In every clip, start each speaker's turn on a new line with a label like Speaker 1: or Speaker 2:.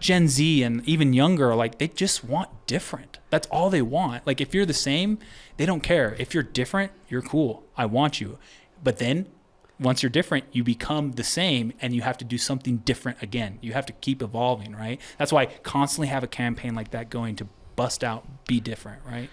Speaker 1: Gen Z and even younger are like, they just want different. That's all they want. Like, if you're the same, they don't care. If you're different, you're cool. I want you. But then once you're different, you become the same and you have to do something different again. You have to keep evolving, right? That's why I constantly have a campaign like that going to bust out, be different, right?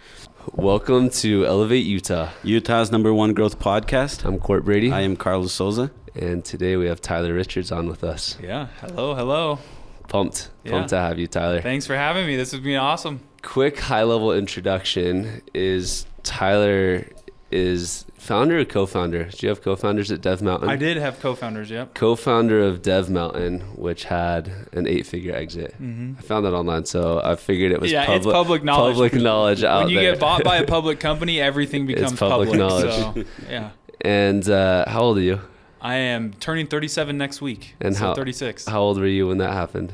Speaker 2: Welcome to Elevate Utah,
Speaker 3: Utah's #1 growth podcast.
Speaker 2: I'm Court Brady.
Speaker 3: I am Carlos Souza.
Speaker 2: And today we have Tyler Richards on with us.
Speaker 1: Yeah. Hello.
Speaker 2: Pumped to have you, Tyler.
Speaker 1: Thanks for having me. This has been awesome.
Speaker 2: Quick high-level introduction is Tyler is founder or co-founder? Do you have co-founders at Dev Mountain?
Speaker 1: I did have co-founders, yep.
Speaker 2: Co-founder of Dev Mountain, which had an 8-figure exit. Mm-hmm. I found that online, so I figured it was
Speaker 1: it's public knowledge.
Speaker 2: Public knowledge out there.
Speaker 1: When you get bought by a public company, everything becomes
Speaker 2: public knowledge.
Speaker 1: So, yeah.
Speaker 2: And how old are you?
Speaker 1: I am turning 37 next week.
Speaker 2: And
Speaker 1: so 36.
Speaker 2: How old were you when that happened?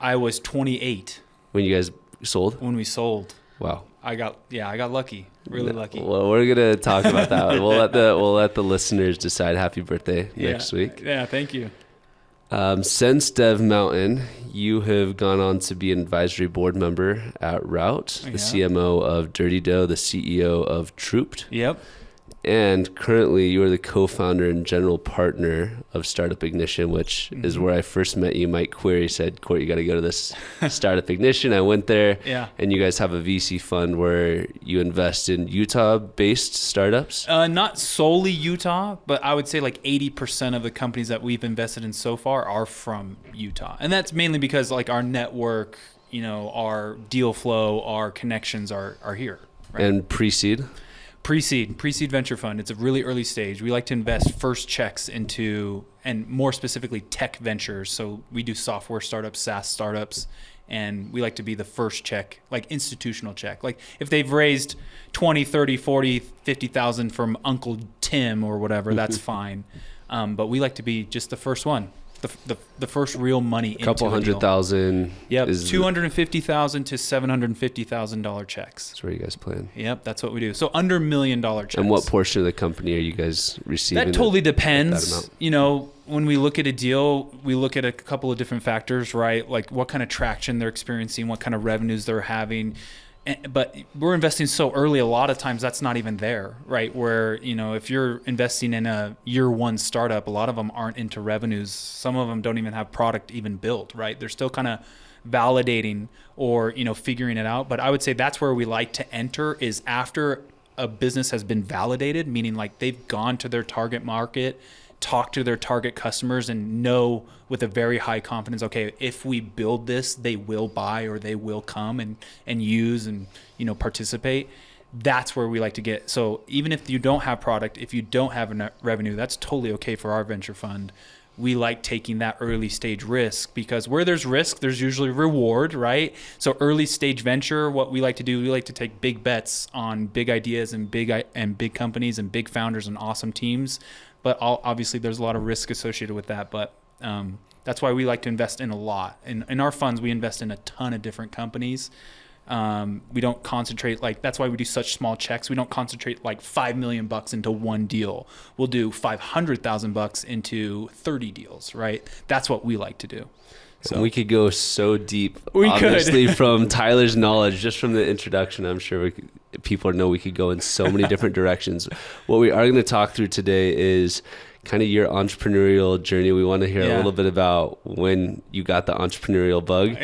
Speaker 1: I was 28.
Speaker 2: When you guys sold?
Speaker 1: When we sold.
Speaker 2: Wow.
Speaker 1: I got lucky. Really lucky.
Speaker 2: Well, we're gonna talk about that. We'll let the listeners decide. Happy birthday next week.
Speaker 1: Yeah, thank you.
Speaker 2: Since Dev Mountain, you have gone on to be an advisory board member at Route, the CMO of Dirty Dough, the CEO of Trooped.
Speaker 1: Yep.
Speaker 2: And currently, you are the co-founder and general partner of Startup Ignition, which is where I first met you. Mike Query said, "Court, you got to go to this Startup Ignition." I went there, and you guys have a VC fund where you invest in Utah-based startups.
Speaker 1: Not solely Utah, but I would say like 80% of the companies that we've invested in so far are from Utah, and that's mainly because like our network, our deal flow, our connections are here. Right?
Speaker 2: And pre-seed.
Speaker 1: Pre-seed venture fund. It's a really early stage. We like to invest first checks into, and more specifically, tech ventures. So we do software startups, SaaS startups, and we like to be the first check, like institutional check. Like if they've raised 20, 30, 40, 50,000 from Uncle Tim or whatever, that's fine. But we like to be just the first one. The first real money into a
Speaker 2: couple $100,000.
Speaker 1: Yep, $250,000 to $750,000 checks.
Speaker 2: That's where you guys plan.
Speaker 1: Yep, that's what we do. So under $1 million checks.
Speaker 2: And what portion of the company are you guys receiving?
Speaker 1: That totally depends. When we look at a deal, we look at a couple of different factors, right? Like what kind of traction they're experiencing, what kind of revenues they're having. But we're investing so early, a lot of times that's not even there, right? Where, if you're investing in a year one startup, a lot of them aren't into revenues. Some of them don't even have product even built, right? They're still kind of validating or, figuring it out. But I would say that's where we like to enter is after a business has been validated, meaning like they've gone to their target market, talk to their target customers and know with a very high confidence, okay, if we build this, they will buy or they will come and use and, participate. That's where we like to get. So even if you don't have product, if you don't have revenue, that's totally okay for our venture fund. We like taking that early stage risk because where there's risk, there's usually reward, right? So early stage venture, what we like to do, we like to take big bets on big ideas and big companies and big founders and awesome teams. But obviously there's a lot of risk associated with that. But that's why we like to invest in a lot. In our funds, we invest in a ton of different companies. We don't concentrate that's why we do such small checks. We don't concentrate like $5 million into one deal. We'll do $500,000 into 30 deals, right? That's what we like to do.
Speaker 2: So we could go so deep. Obviously, from Tyler's knowledge, just from the introduction, I'm sure people know we could go in so many different directions. What we are going to talk through today is kind of your entrepreneurial journey. We want to hear a little bit about when you got the entrepreneurial bug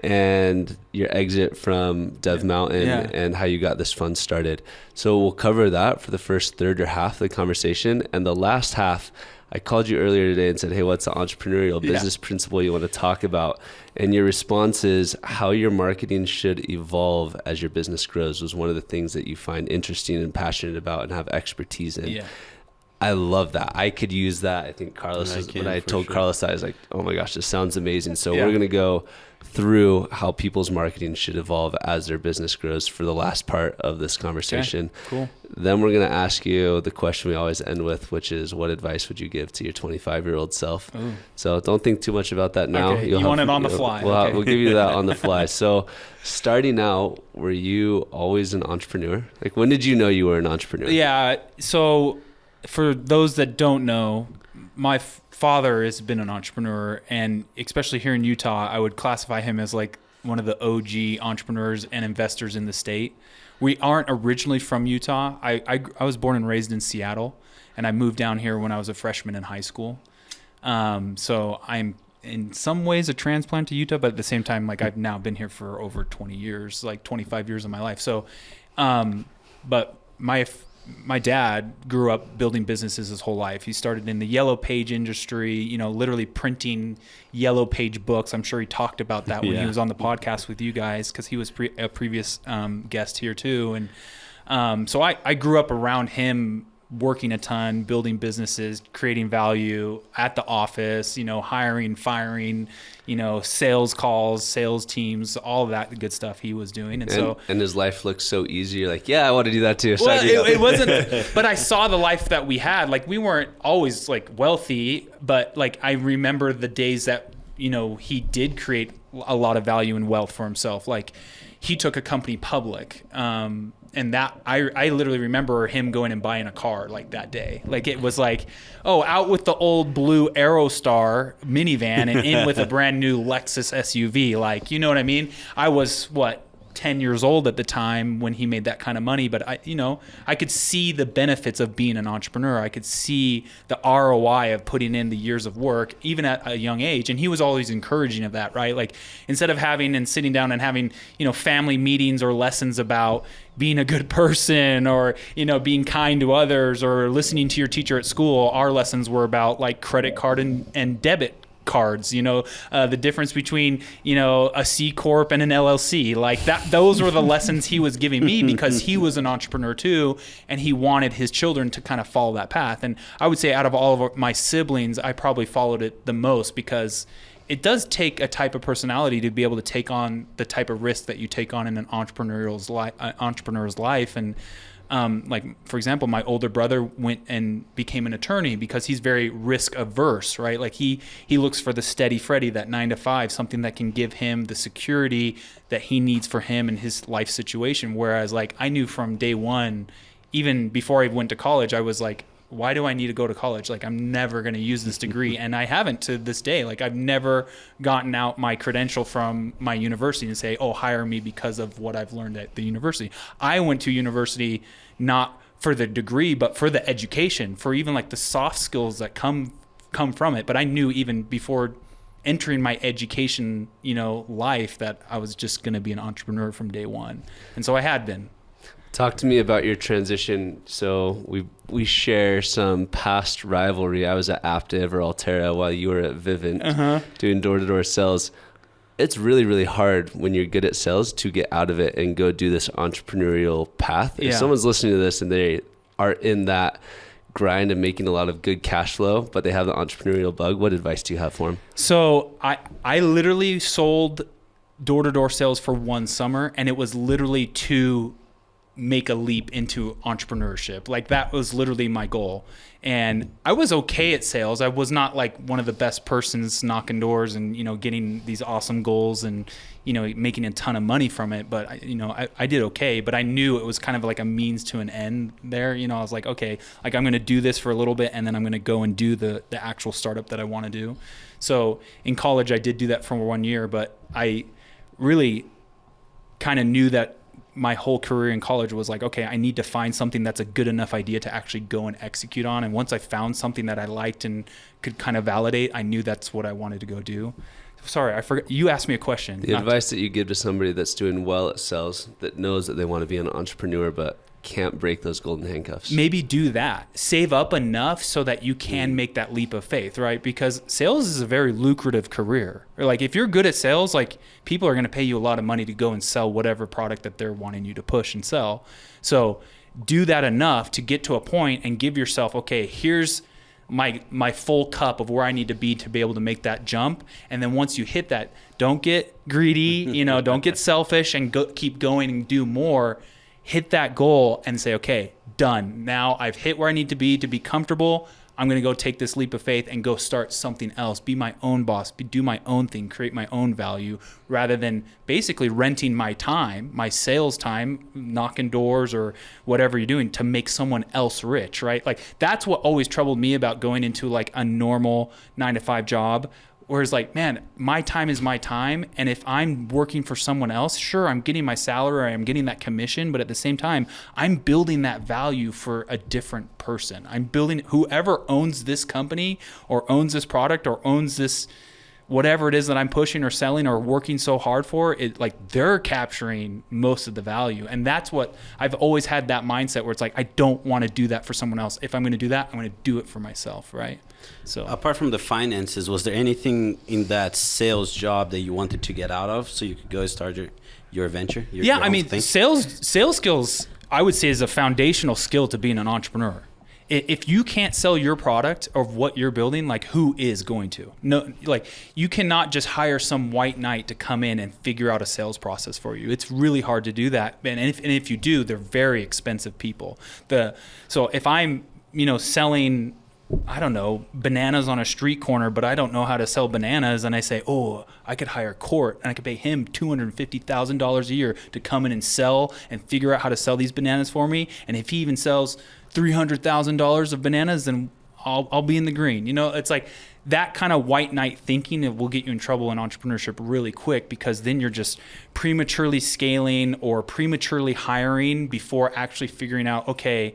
Speaker 2: and your exit from Dev Mountain and how you got this fund started. So we'll cover that for the first third or half of the conversation. And the last half, I called you earlier today and said, hey, what's the entrepreneurial business principle you want to talk about? And your response is how your marketing should evolve as your business grows was one of the things that you find interesting and passionate about and have expertise in. Yeah. I love that. I could use that. I think Carlos, when I told Carlos that, I was like, oh my gosh, this sounds amazing. So we're going to go through how people's marketing should evolve as their business grows for the last part of this conversation.
Speaker 1: Okay, cool.
Speaker 2: Then we're going to ask you the question we always end with, which is what advice would you give to your 25-year-old self? Ooh. So don't think too much about that now.
Speaker 1: Okay. You want it on the fly.
Speaker 2: We'll give you that on the fly. So starting out, were you always an entrepreneur? When did you know you were an entrepreneur?
Speaker 1: Yeah. So for those that don't know, my father has been an entrepreneur, and especially here in Utah, I would classify him as like one of the OG entrepreneurs and investors in the state. We aren't originally from Utah. I was born and raised in Seattle, and I moved down here when I was a freshman in high school. So I'm in some ways a transplant to Utah, but at the same time, like I've now been here for over 20 years, like 25 years of my life. So, but my dad grew up building businesses his whole life. He started in the yellow page industry, you know, literally printing yellow page books. I'm sure he talked about that when he was on the podcast with you guys, because he was a previous guest here too. And so I grew up around him, working a ton, building businesses, creating value at the office, you know, hiring, firing, you know, sales calls, sales teams, all of that good stuff he was doing. And
Speaker 2: his life looks so easy. You're like, yeah, I want to do that too.
Speaker 1: Well, it wasn't, but I saw the life that we had. Like, we weren't always like wealthy, but like I remember the days that, you know, he did create a lot of value and wealth for himself. Like, he took a company public, and that I literally remember him going and buying a car like that day. Like, it was like, oh, out with the old blue Aerostar minivan and in with a brand new Lexus SUV. Like, you know what I mean? I was 10 years old at the time when he made that kind of money, but I could see the benefits of being an entrepreneur. I could see the ROI of putting in the years of work, even at a young age. And he was always encouraging of that, right? Like, instead of having and sitting down and having, you know, family meetings or lessons about being a good person or, you know, being kind to others or listening to your teacher at school, our lessons were about like credit card and debit cards, you know, the difference between, you know, a C Corp and an LLC, like that. Those were the lessons he was giving me, because he was an entrepreneur too, and he wanted his children to kind of follow that path. And I would say out of all of my siblings, I probably followed it the most, because it does take a type of personality to be able to take on the type of risk that you take on in an entrepreneur's life. And like, for example, my older brother went and became an attorney because he's very risk averse, right? Like, he looks for the steady Freddy, that 9 to 5, something that can give him the security that he needs for him and his life situation. Whereas, like, I knew from day one, even before I went to college, I was like, why do I need to go to college? Like, I'm never going to use this degree. And I haven't to this day. Like, I've never gotten out my credential from my university and say, oh, hire me because of what I've learned at the university. I went to university not for the degree, but for the education, for even like the soft skills that come from it. But I knew even before entering my education, you know, life, that I was just going to be an entrepreneur from day one. And so I had been.
Speaker 2: Talk to me about your transition. So we share some past rivalry. I was at Aptiv or Altera while you were at Vivint doing door-to-door sales. It's really, really hard when you're good at sales to get out of it and go do this entrepreneurial path. If someone's listening to this and they are in that grind and making a lot of good cash flow, but they have the entrepreneurial bug, what advice do you have for them? So
Speaker 1: I literally sold door-to-door sales for one summer, and it was literally to make a leap into entrepreneurship. Like, that was literally my goal. And I was okay at sales. I was not like one of the best persons knocking doors and, you know, getting these awesome goals and, you know, making a ton of money from it. But, I did okay. But I knew it was kind of like a means to an end there. You know, I was like, okay, like, I'm going to do this for a little bit, and then I'm going to go and do the actual startup that I want to do. So in college, I did do that for 1 year, but I really kind of knew that my whole career in college was like, okay, I need to find something that's a good enough idea to actually go and execute on. And once I found something that I liked and could kind of validate, I knew that's what I wanted to go do. Sorry, I forgot. You asked me a question.
Speaker 2: The advice that you give to somebody that's doing well at sales, that knows that they want to be an entrepreneur, but can't break those golden handcuffs.
Speaker 1: Maybe do that. Save up enough so that you can make that leap of faith, right? Because sales is a very lucrative career. Or like, if you're good at sales, like, people are going to pay you a lot of money to go and sell whatever product that they're wanting you to push and sell. So do that enough to get to a point and give yourself, okay, here's my full cup of where I need to be able to make that jump. And then once you hit that, don't get greedy, don't get selfish, and keep going and do more. Hit that goal and say, okay, done. Now I've hit where I need to be comfortable. I'm going to go take this leap of faith and go start something else, be my own boss, do my own thing, create my own value, rather than basically renting my time, my sales time, knocking doors or whatever you're doing to make someone else rich, right? Like that's what always troubled me about going into like a normal 9-to-5 job. Whereas like, man, my time is my time. And if I'm working for someone else, sure, I'm getting my salary, I'm getting that commission, but at the same time, I'm building that value for a different person. I'm building whoever owns this company or owns this product or owns this whatever it is that I'm pushing or selling or working so hard for, it like they're capturing most of the value. And that's what I've always had, that mindset where it's like, I don't want to do that for someone else. If I'm going to do that, I'm going to do it for myself. Right. So
Speaker 3: apart from the finances, was there anything in that sales job that you wanted to get out of so you could go start your venture? Your
Speaker 1: I mean, sales skills, I would say, is a foundational skill to being an entrepreneur. If you can't sell your product or what you're building, like who is going to? No, like you cannot just hire some white knight to come in and figure out a sales process for you. It's really hard to do that. And if you do, they're very expensive people. So if I'm, selling, I don't know, bananas on a street corner, but I don't know how to sell bananas, and I say, oh, I could hire Court and I could pay him $250,000 a year to come in and sell and figure out how to sell these bananas for me. And if he even sells $300,000 of bananas, then I'll be in the green. It's like that kind of white knight thinking that will get you in trouble in entrepreneurship really quick, because then you're just prematurely scaling or prematurely hiring before actually figuring out, okay,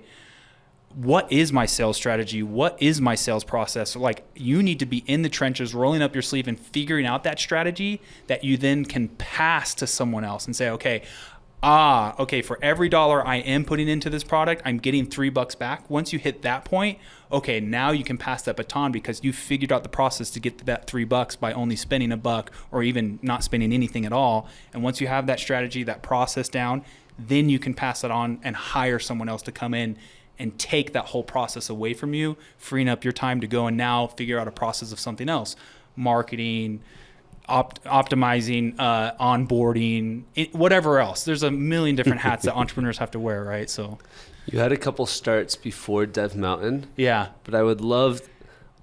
Speaker 1: what is my sales strategy? What is my sales process? Like you need to be in the trenches, rolling up your sleeve and figuring out that strategy that you then can pass to someone else and say, okay, for every dollar I am putting into this product, I'm getting $3 back. Once you hit that point, okay, now you can pass that baton because you figured out the process to get to that $3 by only spending $1 or even not spending anything at all. And once you have that strategy, that process down, then you can pass it on and hire someone else to come in and take that whole process away from you, freeing up your time to go and now figure out a process of something else, marketing, optimizing, onboarding, whatever else. There's a million different hats that entrepreneurs have to wear, right? So
Speaker 2: you had a couple starts before Dev Mountain.
Speaker 1: Yeah.
Speaker 2: But I would love,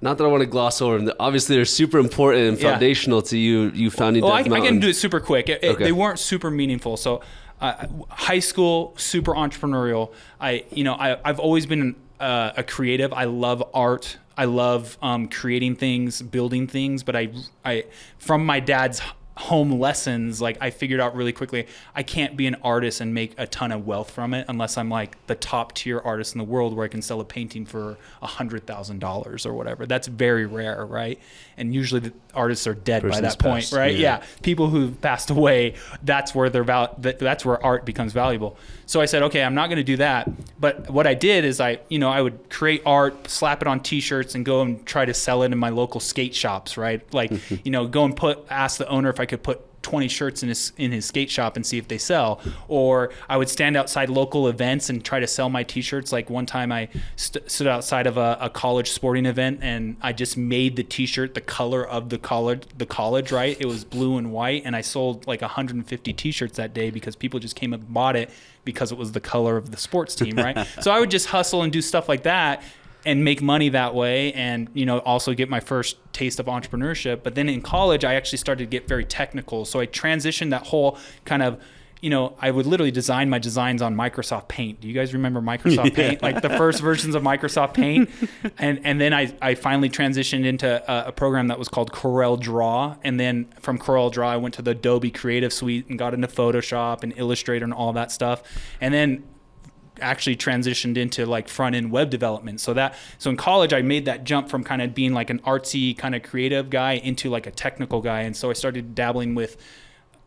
Speaker 2: not that I want to gloss over them. Obviously, they're super important and foundational to you founding Dev Mountain. I can do
Speaker 1: it super quick. They weren't super meaningful. So high school, super entrepreneurial. I've always been a creative. I love art. I love creating things, building things, but I from my dad's home lessons, like I figured out really quickly, I can't be an artist and make a ton of wealth from it unless I'm like the top tier artist in the world where I can sell a painting for $100,000 or whatever. That's very rare, right? And usually the artists are dead by that point, right? Yeah. People who've passed away, that's where that's where art becomes valuable. So I said, okay, I'm not going to do that. But what I did is I would create art, slap it on t-shirts and go and try to sell it in my local skate shops, right? Like, go and ask the owner if I could put 20 shirts in his skate shop and see if they sell. Or I would stand outside local events and try to sell my t-shirts. Like one time I stood outside of a college sporting event and I just made the t-shirt the color of the college, right? It was blue and white, and I sold like 150 t-shirts that day because people just came and bought it because it was the color of the sports team, right? So I would just hustle and do stuff like that and make money that way, and also get my first taste of entrepreneurship. But then in college, I actually started to get very technical. So I transitioned that whole kind of, I would literally design my designs on Microsoft Paint. Do you guys remember Microsoft Paint? Like the first versions of Microsoft Paint. And then I finally transitioned into a program that was called Corel Draw. And then from Corel Draw, I went to the Adobe Creative Suite and got into Photoshop and Illustrator and all that stuff. And then actually transitioned into like front-end web development. So in college, I made that jump from kind of being like an artsy kind of creative guy into like a technical guy. And so I started dabbling with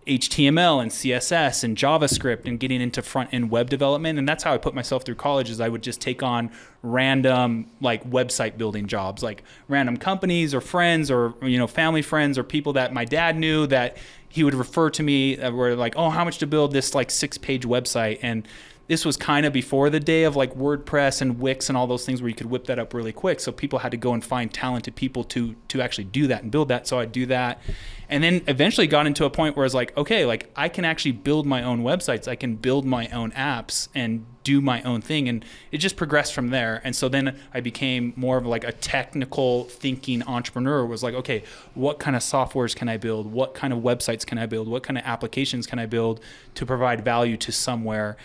Speaker 1: HTML and CSS and JavaScript and getting into front-end web development. And that's how I put myself through college, is I would just take on random like website building jobs, like random companies or friends or, family friends or people that my dad knew that he would refer to me that were like, oh, how much to build this like 6-page website? And this was kind of before the day of like WordPress and Wix and all those things where you could whip that up really quick. So people had to go and find talented people to actually do that and build that. So I'd do that. And then eventually got into a point where I was like, okay, like I can actually build my own websites. I can build my own apps and do my own thing. And it just progressed from there. And so then I became more of like a technical thinking entrepreneur. It was like, okay, what kind of softwares can I build? What kind of websites can I build? What kind of applications can I build to provide value to somewhere?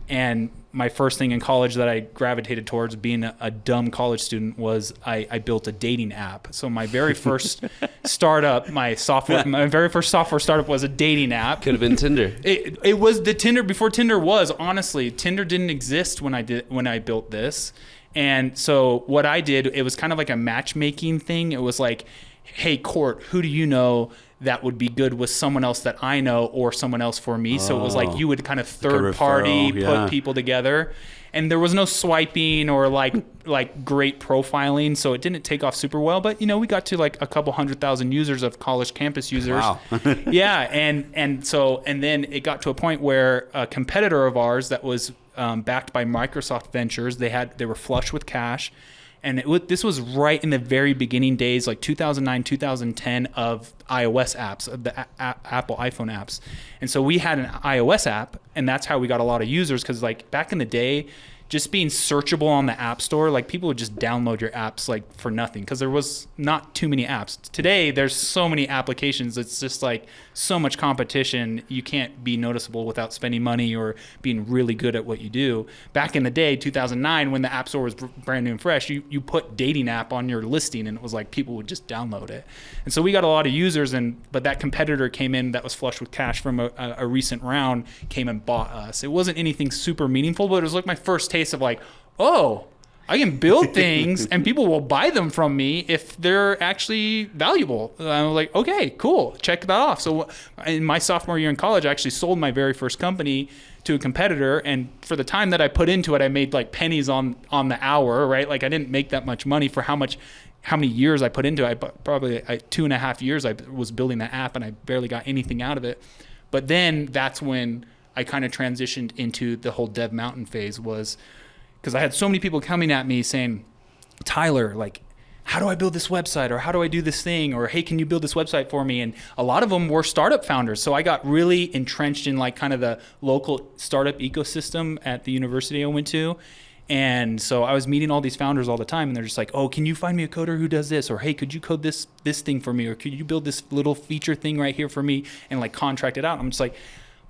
Speaker 1: And my first thing in college that I gravitated towards, being a dumb college student, was I built a dating app. So my very first startup, my very first software startup was a dating app.
Speaker 2: Could have been Tinder.
Speaker 1: It was the Tinder before Tinder was, honestly. Tinder didn't exist when I built this. And so what I did, it was kind of like a matchmaking thing. It was like, hey, Court, who do you know that would be good with someone else that I know or someone else for me? So it was like you would kind of third party put people together. And there was no swiping or like great profiling, so it didn't take off super well. But we got to like a couple 100,000 users of college campus users.
Speaker 3: Wow.
Speaker 1: Yeah, and then it got to a point where a competitor of ours that was backed by Microsoft Ventures, they were flush with cash. And this was right in the very beginning days, like 2009, 2010 of iOS apps, of the Apple iPhone apps. And so we had an iOS app, and that's how we got a lot of users. Because like back in the day, just being searchable on the App Store, like people would just download your apps like for nothing because there was not too many apps. Today, there's so many applications. It's just like so much competition. You can't be noticeable without spending money or being really good at what you do. Back in the day, 2009, when the App Store was brand new and fresh, you put dating app on your listing and it was like people would just download it. And so we got a lot of users, but that competitor came in that was flush with cash from a recent round, came and bought us. It wasn't anything super meaningful, but it was like my first taste of like, oh, I can build things and people will buy them from me if they're actually valuable. I was like, okay, cool, check that off. So in my sophomore year in college, I actually sold my very first company to a competitor, and for the time that I put into it, I made like pennies on the hour, right? Like I didn't make that much money for how many years I put into it. Probably 2.5 years I was building that app and I barely got anything out of it. But then that's when I kind of transitioned into the whole Dev Mountain phase, was because I had so many people coming at me saying, Tyler, like, how do I build this website? Or how do I do this thing? Or, hey, can you build this website for me? And a lot of them were startup founders. So I got really entrenched in like kind of the local startup ecosystem at the university I went to. And so I was meeting all these founders all the time, and they're just like, oh, can you find me a coder who does this? Or, hey, could you code this thing for me? Or could you build this little feature thing right here for me and like contract it out? I'm just like,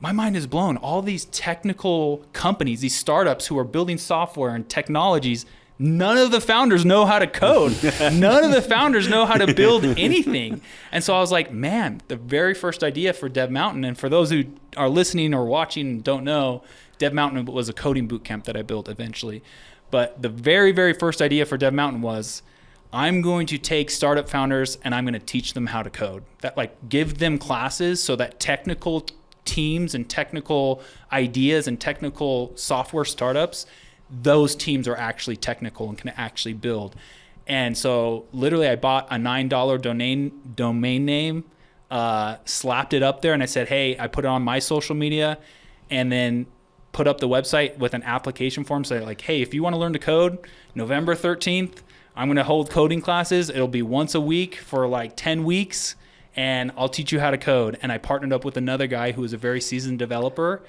Speaker 1: my mind is blown. All these technical companies, these startups who are building software and technologies, none of the founders know how to code. None of the founders know how to build anything. And so I was like, man, the very first idea for Dev Mountain, and for those who are listening or watching and don't know, Dev Mountain was a coding boot camp that I built eventually. But the very, very first idea for Dev Mountain was, I'm going to take startup founders and I'm going to teach them how to code. That like give them classes so that technical teams and technical ideas and technical software startups, those teams are actually technical and can actually build. And so literally I bought a $9 domain name, slapped it up there, and I said, hey, I put it on my social media, and then put up the website with an application form. So like, hey, if you want to learn to code, November 13th, I'm going to hold coding classes. It'll be once a week for like 10 weeks. And I'll teach you how to code. And I partnered up with another guy who was a very seasoned developer.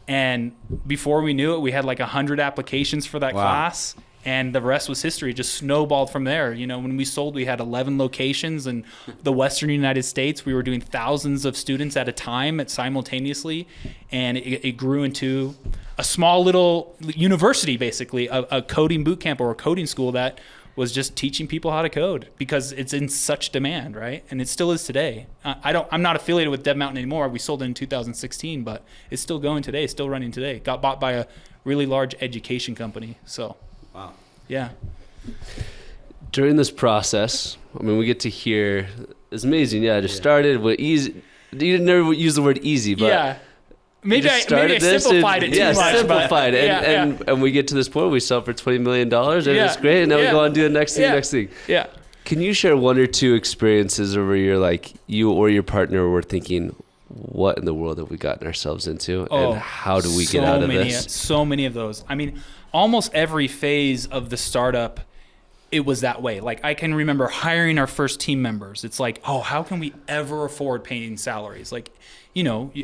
Speaker 1: And before we knew it, we had like 100 applications for that class. And the rest was history. It just snowballed from there. When we sold, we had 11 locations in the Western United States. We were doing thousands of students at a time simultaneously. And it grew into a small little university, basically, a coding boot camp or a coding school that was just teaching people how to code because it's in such demand, right? And it still is today. I'm not affiliated with Dev Mountain anymore. We sold it in 2016, but it's still going today, still running today. Got bought by a really large education company. So,
Speaker 3: wow.
Speaker 1: Yeah.
Speaker 2: During this process, we get to hear, it's amazing. Yeah, just started with easy. You didn't never use the word easy, but
Speaker 1: yeah. Maybe I simplified it too much.
Speaker 2: Yeah, simplified it. And we get to this point, we sell for $20 million, and it's great. And now we go on and do the next thing.
Speaker 1: Yeah.
Speaker 2: Can you share one or two experiences where you're like, you or your partner were thinking, what in the world have we gotten ourselves into? And how do we get out of this?
Speaker 1: So many of those. Almost every phase of the startup, it was that way. Like I can remember hiring our first team members. It's like, how can we ever afford paying salaries? Like,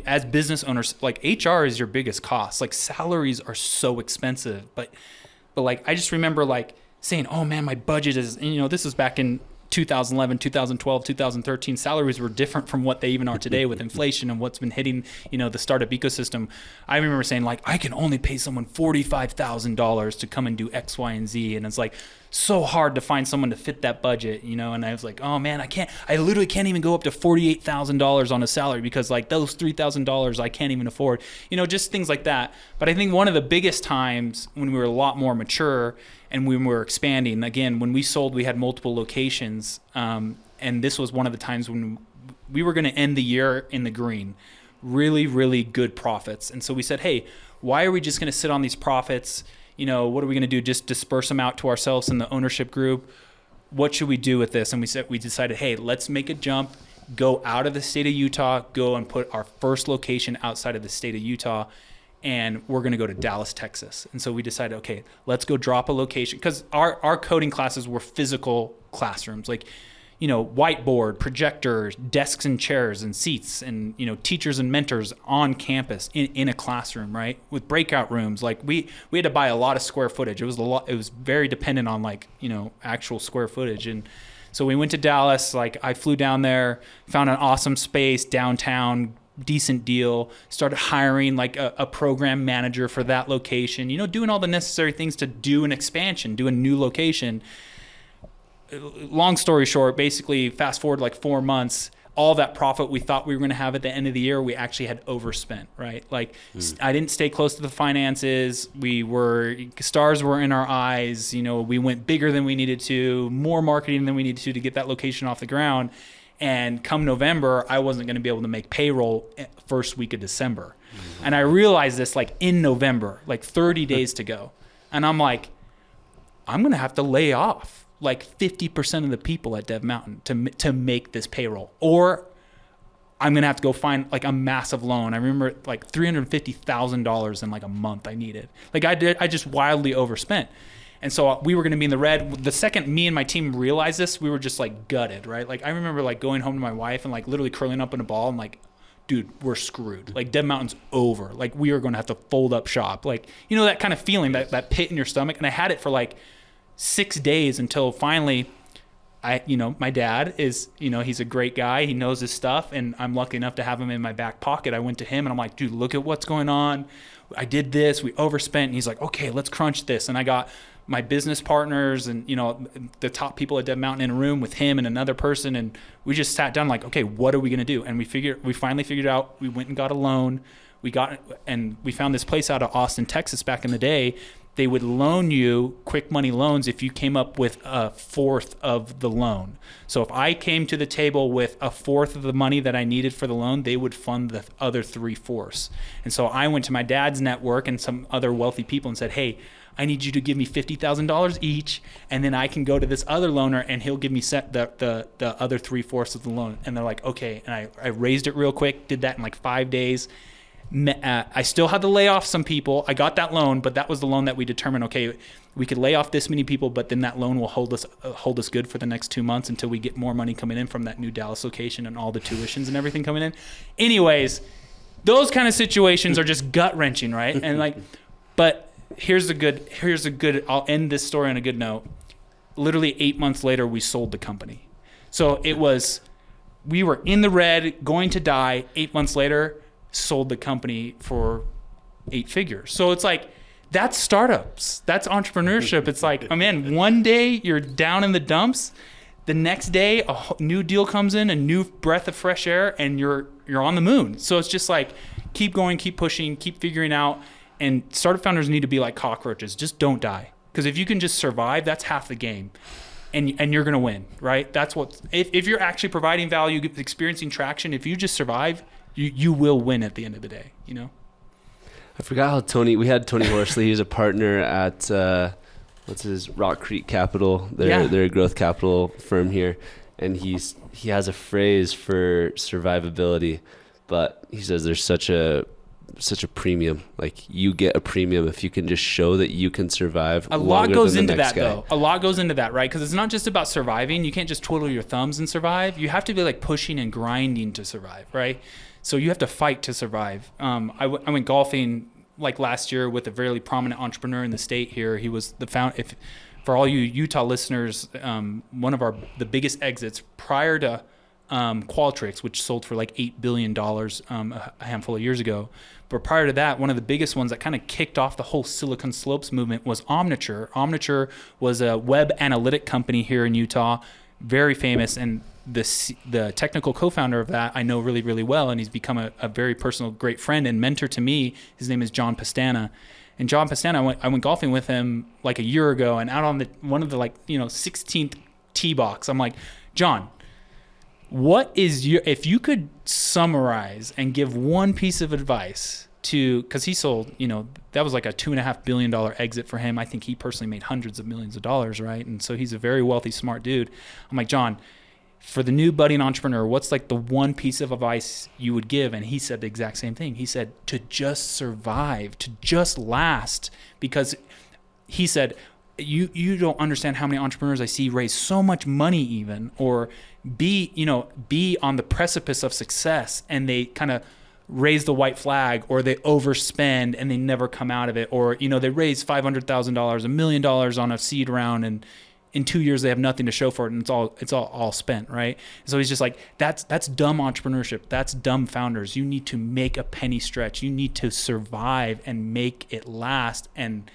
Speaker 1: as business owners, like HR is your biggest cost. Like salaries are so expensive, but like, I just remember like saying, oh man, my budget is, this was back in 2011, 2012, 2013, salaries were different from what they even are today with inflation and what's been hitting, the startup ecosystem. I remember saying like, I can only pay someone $45,000 to come and do X, Y, and Z. And it's like so hard to find someone to fit that budget, and I was like, oh man, I literally can't even go up to $48,000 on a salary because like those $3,000 I can't even afford, just things like that. But I think one of the biggest times when we were a lot more mature and when we were expanding, again, when we sold, we had multiple locations. And this was one of the times when we were going to end the year in the green, really, really good profits. And so we said, hey, why are we just going to sit on these profits? What are we going to do? Just disperse them out to ourselves in the ownership group? What should we do with this? And we decided, hey, let's make a jump, go out of the state of Utah, go and put our first location outside of the state of Utah. And we're going to go to Dallas, Texas. And so we decided, okay, let's go drop a location. Because our coding classes were physical classrooms, like, whiteboard, projectors, desks and chairs and seats, and, teachers and mentors on campus in a classroom, right? With breakout rooms. Like we had to buy a lot of square footage. It was very dependent on like, actual square footage. And so we went to Dallas. Like I flew down there, found an awesome space downtown, decent deal, started hiring like a program manager for that location, doing all the necessary things to do an expansion, do a new location. Long story short, basically fast forward like 4 months, all that profit we thought we were going to have at the end of the year, we actually had overspent, right? Like I didn't stay close to the finances. Stars were in our eyes. We went bigger than we needed to, more marketing than we needed to get that location off the ground. And come November, I wasn't going to be able to make payroll first week of December. And I realized this like in November, like 30 days to go. And I'm like, I'm going to have to lay off like 50% of the people at Dev Mountain to make this payroll. Or I'm going to have to go find like a massive loan. I remember like $350,000 in like a month I needed. Like I just wildly overspent. And so we were going to be in the red. The second me and my team realized this, we were just like gutted, right? Like I remember like going home to my wife and like literally curling up in a ball and like, dude, we're screwed. Like Dev Mountain's over. Like we are going to have to fold up shop. Like, that kind of feeling, that pit in your stomach. And I had it for like 6 days until finally my dad is, he's a great guy. He knows his stuff. And I'm lucky enough to have him in my back pocket. I went to him and I'm like, dude, look at what's going on. I did this. We overspent. And he's like, okay, let's crunch this. And I got my business partners and, the top people at Dev Mountain in a room with him and another person. And we just sat down like, okay, what are we going to do? And we finally figured out, we went and got a loan. We found this place out of Austin, Texas back in the day. They would loan you quick money loans if you came up with a fourth of the loan. So if I came to the table with a fourth of the money that I needed for the loan, they would fund the other 3/4. And so I went to my dad's network and some other wealthy people and said, hey, I need you to give me $50,000 each, and then I can go to this other loaner and he'll give me the other 3/4 of the loan. And they're like, okay. And I raised it real quick, did that in like 5 days. I still had to lay off some people. I got that loan, but that was the loan that we determined, okay, we could lay off this many people, but then that loan will hold us good for the next 2 months until we get more money coming in from that new Dallas location and all the tuitions and everything coming in. Anyways, those kind of situations are just gut wrenching, right? And like, but here's a good, I'll end this story on a good note. Literally 8 months later, we sold the company. So we were in the red, going to die. 8 months later, sold the company for 8 figures. So it's like, that's startups. That's entrepreneurship. It's like, oh man, one day you're down in the dumps. The next day, a new deal comes in, a new breath of fresh air, and you're on the moon. So it's just like, keep going, keep pushing, keep figuring out. And startup founders need to be like cockroaches. Just don't die. Because if you can just survive, that's half the game. And you're going to win, right? That's what, if you're actually providing value, experiencing traction, if you just survive, you will win at the end of the day,
Speaker 2: I forgot how we had Tony Horsley. He's a partner at, Rock Creek Capital. They're a growth capital firm here. And he has a phrase for survivability, but he says there's such a premium. Like you get a premium if you can just show that you can survive. A lot goes into that though.
Speaker 1: A lot goes into that, right? Because it's not just about surviving. You can't just twiddle your thumbs and survive. You have to be like pushing and grinding to survive, right? So you have to fight to survive. I went golfing like last year with a very prominent entrepreneur in the state here. He was the for all you Utah listeners, one of the biggest exits prior to Qualtrics, which sold for like $8 billion a handful of years ago. But prior to that, one of the biggest ones that kind of kicked off the whole Silicon Slopes movement was Omniture. Omniture was a web analytic company here in Utah, very famous, and the technical co-founder of that I know really, really well, and he's become a very personal, great friend and mentor to me. His name is John Pastana. And John Pastana, I went golfing with him like a year ago, and out on one of the 16th tee box, I'm like, John, what is if you could summarize and give one piece of advice to, because he sold, that was like a $2.5 billion exit for him. I think he personally made hundreds of millions of dollars, right? And so he's a very wealthy, smart dude. I'm like, John, for the new budding entrepreneur, what's like the one piece of advice you would give? And he said the exact same thing. He said to just survive, to just last, because he said, you don't understand how many entrepreneurs I see raise so much money even, or be on the precipice of success, and they kind of raise the white flag, or they overspend and they never come out of it, or they raise $500,000, $1 million on a seed round, and in 2 years they have nothing to show for it, and it's all spent, right? So he's just like, that's dumb entrepreneurship. That's dumb founders. You need to make a penny stretch. You need to survive and make it last, and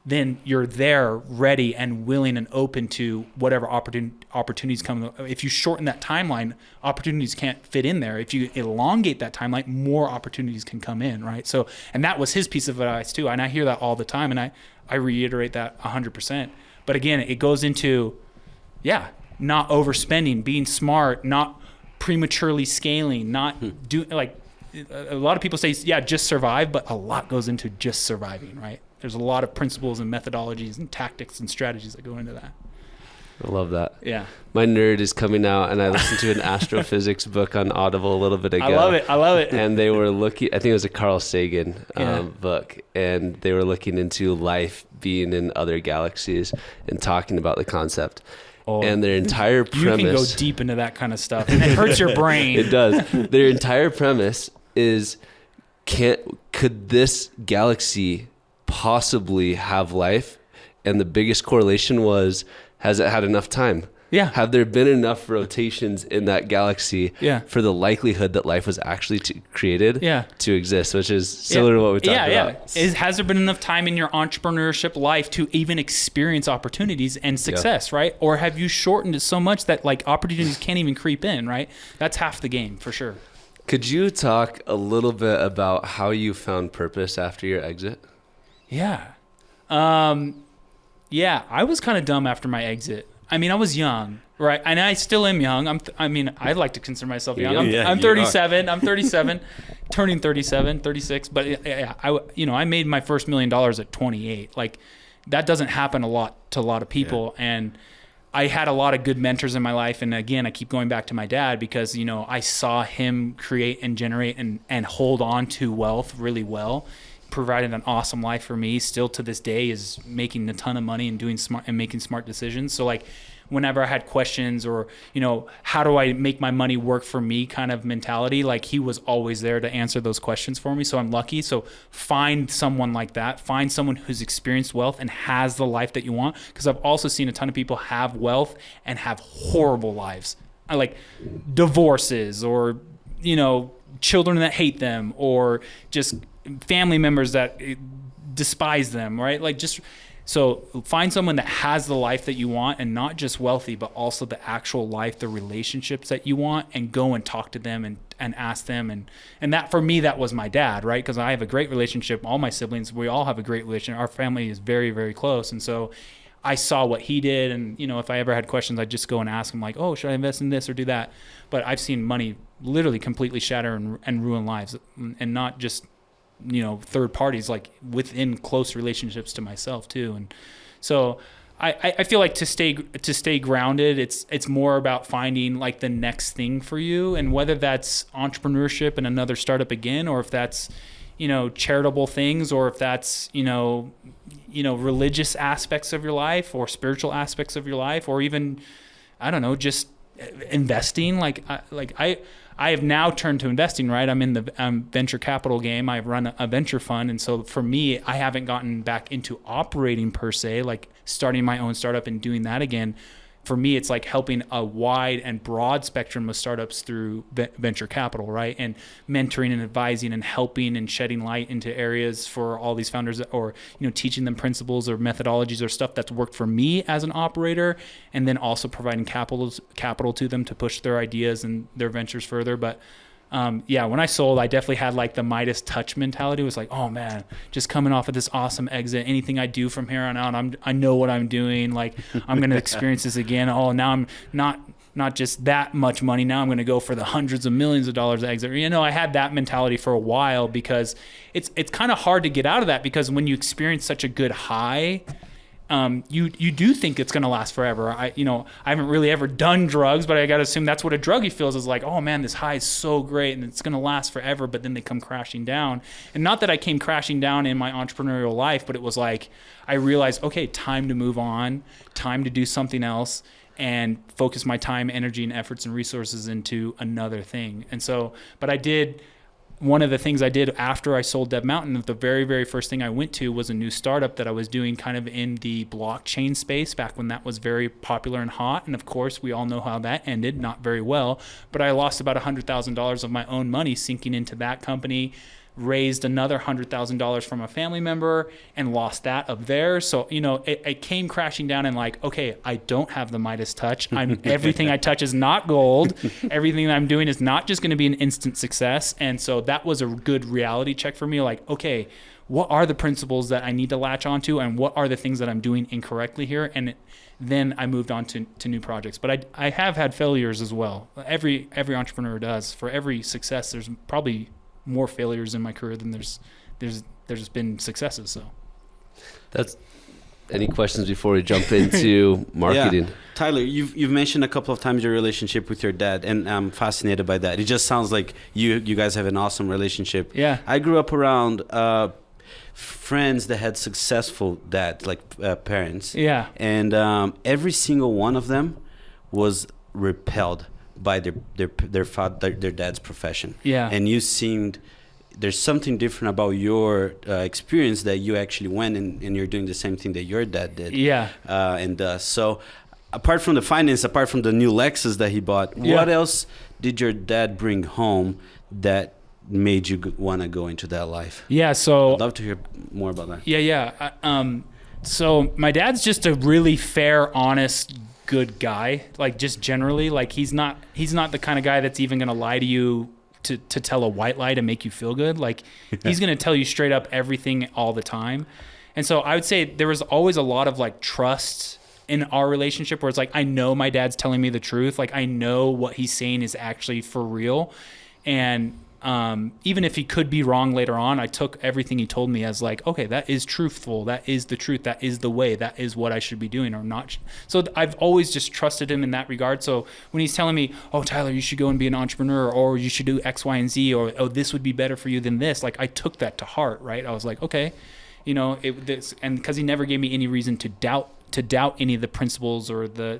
Speaker 1: then you're there ready and willing and open to whatever opportunities come. If you shorten that timeline, opportunities can't fit in there. If you elongate that timeline, more opportunities can come in, right? So, and that was his piece of advice too. And I hear that all the time, and I reiterate that 100%. But again, it goes into, not overspending, being smart, not prematurely scaling, not do like a lot of people say, just survive, but a lot goes into just surviving, right? There's a lot of principles and methodologies and tactics and strategies that go into that.
Speaker 2: I love that.
Speaker 1: Yeah.
Speaker 2: My nerd is coming out, and I listened to an astrophysics book on Audible a little bit ago.
Speaker 1: I love it.
Speaker 2: And they were looking, I think it was a Carl Sagan book, and they were looking into life being in other galaxies and talking about the concept. Oh, and their entire premise...
Speaker 1: You can go deep into that kind of stuff, and it hurts your brain.
Speaker 2: It does. Their entire premise is, could this galaxy possibly have life? And the biggest correlation was, has it had enough time?
Speaker 1: Yeah.
Speaker 2: Have there been enough rotations in that galaxy for the likelihood that life was actually created to exist, which is similar to what we talked about.
Speaker 1: Has there been enough time in your entrepreneurship life to even experience opportunities and success, right? Or have you shortened it so much that like opportunities can't even creep in, right? That's half the game for sure.
Speaker 2: Could you talk a little bit about how you found purpose after your exit?
Speaker 1: Yeah. I was kind of dumb after my exit. I mean, I was young, right? And I still am young. I like to consider myself young. I'm 37. I'm 37, turning 37, 36. But I made my first $1 million at 28. Like, that doesn't happen to a lot of people. Yeah. And I had a lot of good mentors in my life. And again, I keep going back to my dad because, I saw him create and generate and hold on to wealth really well. Provided an awesome life for me. Still to this day is making a ton of money and doing smart and making smart decisions. So like whenever I had questions or, how do I make my money work for me kind of mentality, like he was always there to answer those questions for me. So I'm lucky. So find someone like that. Find someone who's experienced wealth and has the life that you want. Because I've also seen a ton of people have wealth and have horrible lives. Like divorces or, children that hate them or just family members that despise them, right? Like so find someone that has the life that you want and not just wealthy, but also the actual life, the relationships that you want, and go and talk to them and ask them. And that for me, that was my dad, right? Because I have a great relationship. All my siblings, we all have a great relationship. Our family is very, very close. And so I saw what he did. And, if I ever had questions, I'd just go and ask him like, oh, should I invest in this or do that? But I've seen money literally completely shatter and ruin lives, and not just third parties, like within close relationships to myself too. And so I feel like to stay grounded, it's more about finding like the next thing for you, and whether that's entrepreneurship and another startup again, or if that's charitable things, or if that's religious aspects of your life or spiritual aspects of your life, or even I don't know, just investing. I I have now turned to investing, right? I'm in the venture capital game. I run a venture fund. And so for me, I haven't gotten back into operating per se, like starting my own startup and doing that again. For me, it's like helping a wide and broad spectrum of startups through venture capital, right? And mentoring and advising and helping and shedding light into areas for all these founders, or, you know, teaching them principles or methodologies or stuff that's worked for me as an operator, and then also providing capital to them to push their ideas and their ventures further. But yeah, when I sold, I definitely had like the Midas touch mentality. It was like, oh man, just coming off of this awesome exit, anything I do from here on out, I know what I'm doing. Like, I'm going to experience this again. Oh, now I'm not just that much money. Now I'm going to go for the hundreds of millions of dollars exit. You know, I had that mentality for a while, because it's kind of hard to get out of that, because when you experience such a good high, you do think it's going to last forever. I haven't really ever done drugs, but I got to assume that's what a druggie feels, is like, oh man, this high is so great and it's going to last forever, but then they come crashing down. And not that I came crashing down in my entrepreneurial life, but it was like, I realized, okay, time to move on, time to do something else, and focus my time, energy, and efforts and resources into another thing. And so, but one of the things I did after I sold Dev Mountain, the very, very first thing I went to was a new startup that I was doing kind of in the blockchain space back when that was very popular and hot. And of course, we all know how that ended, not very well. But I lost about $100,000 of my own money sinking into that company, raised another $100,000 from a family member, and lost that of theirs. So, you know, it came crashing down, and like, okay, I don't have the Midas touch. Everything I touch is not gold. Everything that I'm doing is not just going to be an instant success. And so that was a good reality check for me. Like, okay, what are the principles that I need to latch onto, and what are the things that I'm doing incorrectly here? And then I moved on to new projects. But I have had failures as well. Every entrepreneur does. For every success, there's probably more failures in my career than there's been successes. So
Speaker 2: that's any questions before we jump into marketing?
Speaker 3: Yeah. Tyler, you've mentioned a couple of times your relationship with your dad, and I'm fascinated by that. It just sounds like you guys have an awesome relationship.
Speaker 1: Yeah.
Speaker 3: I grew up around friends that had successful dads, like parents.
Speaker 1: Yeah.
Speaker 3: And every single one of them was repelled by their dad's profession.
Speaker 1: Yeah. And
Speaker 3: there's something different about your experience, that you actually went and you're doing the same thing that your dad did.
Speaker 1: Yeah.
Speaker 3: So apart from the finance, apart from the new Lexus that he bought, what else did your dad bring home that made you want to go into that life?
Speaker 1: Yeah. So
Speaker 3: I'd love to hear more about that.
Speaker 1: Yeah. So my dad's just a really fair, honest, good guy. Like, just generally, like, he's not the kind of guy that's even going to lie to you to tell a white lie to make you feel good. Like, he's going to tell you straight up everything all the time. And so I would say there was always a lot of like trust in our relationship, where it's like, I know my dad's telling me the truth. Like, I know what he's saying is actually for real. And even if he could be wrong later on, I took everything he told me as like, okay, that is truthful. That is the truth. That is the way. That is what I should be doing or not. So I've always just trusted him in that regard. So when he's telling me, oh, Tyler, you should go and be an entrepreneur, or you should do X, Y, and Z, or, oh, this would be better for you than this. Like, I took that to heart, right? I was like, okay, you know, and because he never gave me any reason to doubt any of the principles or the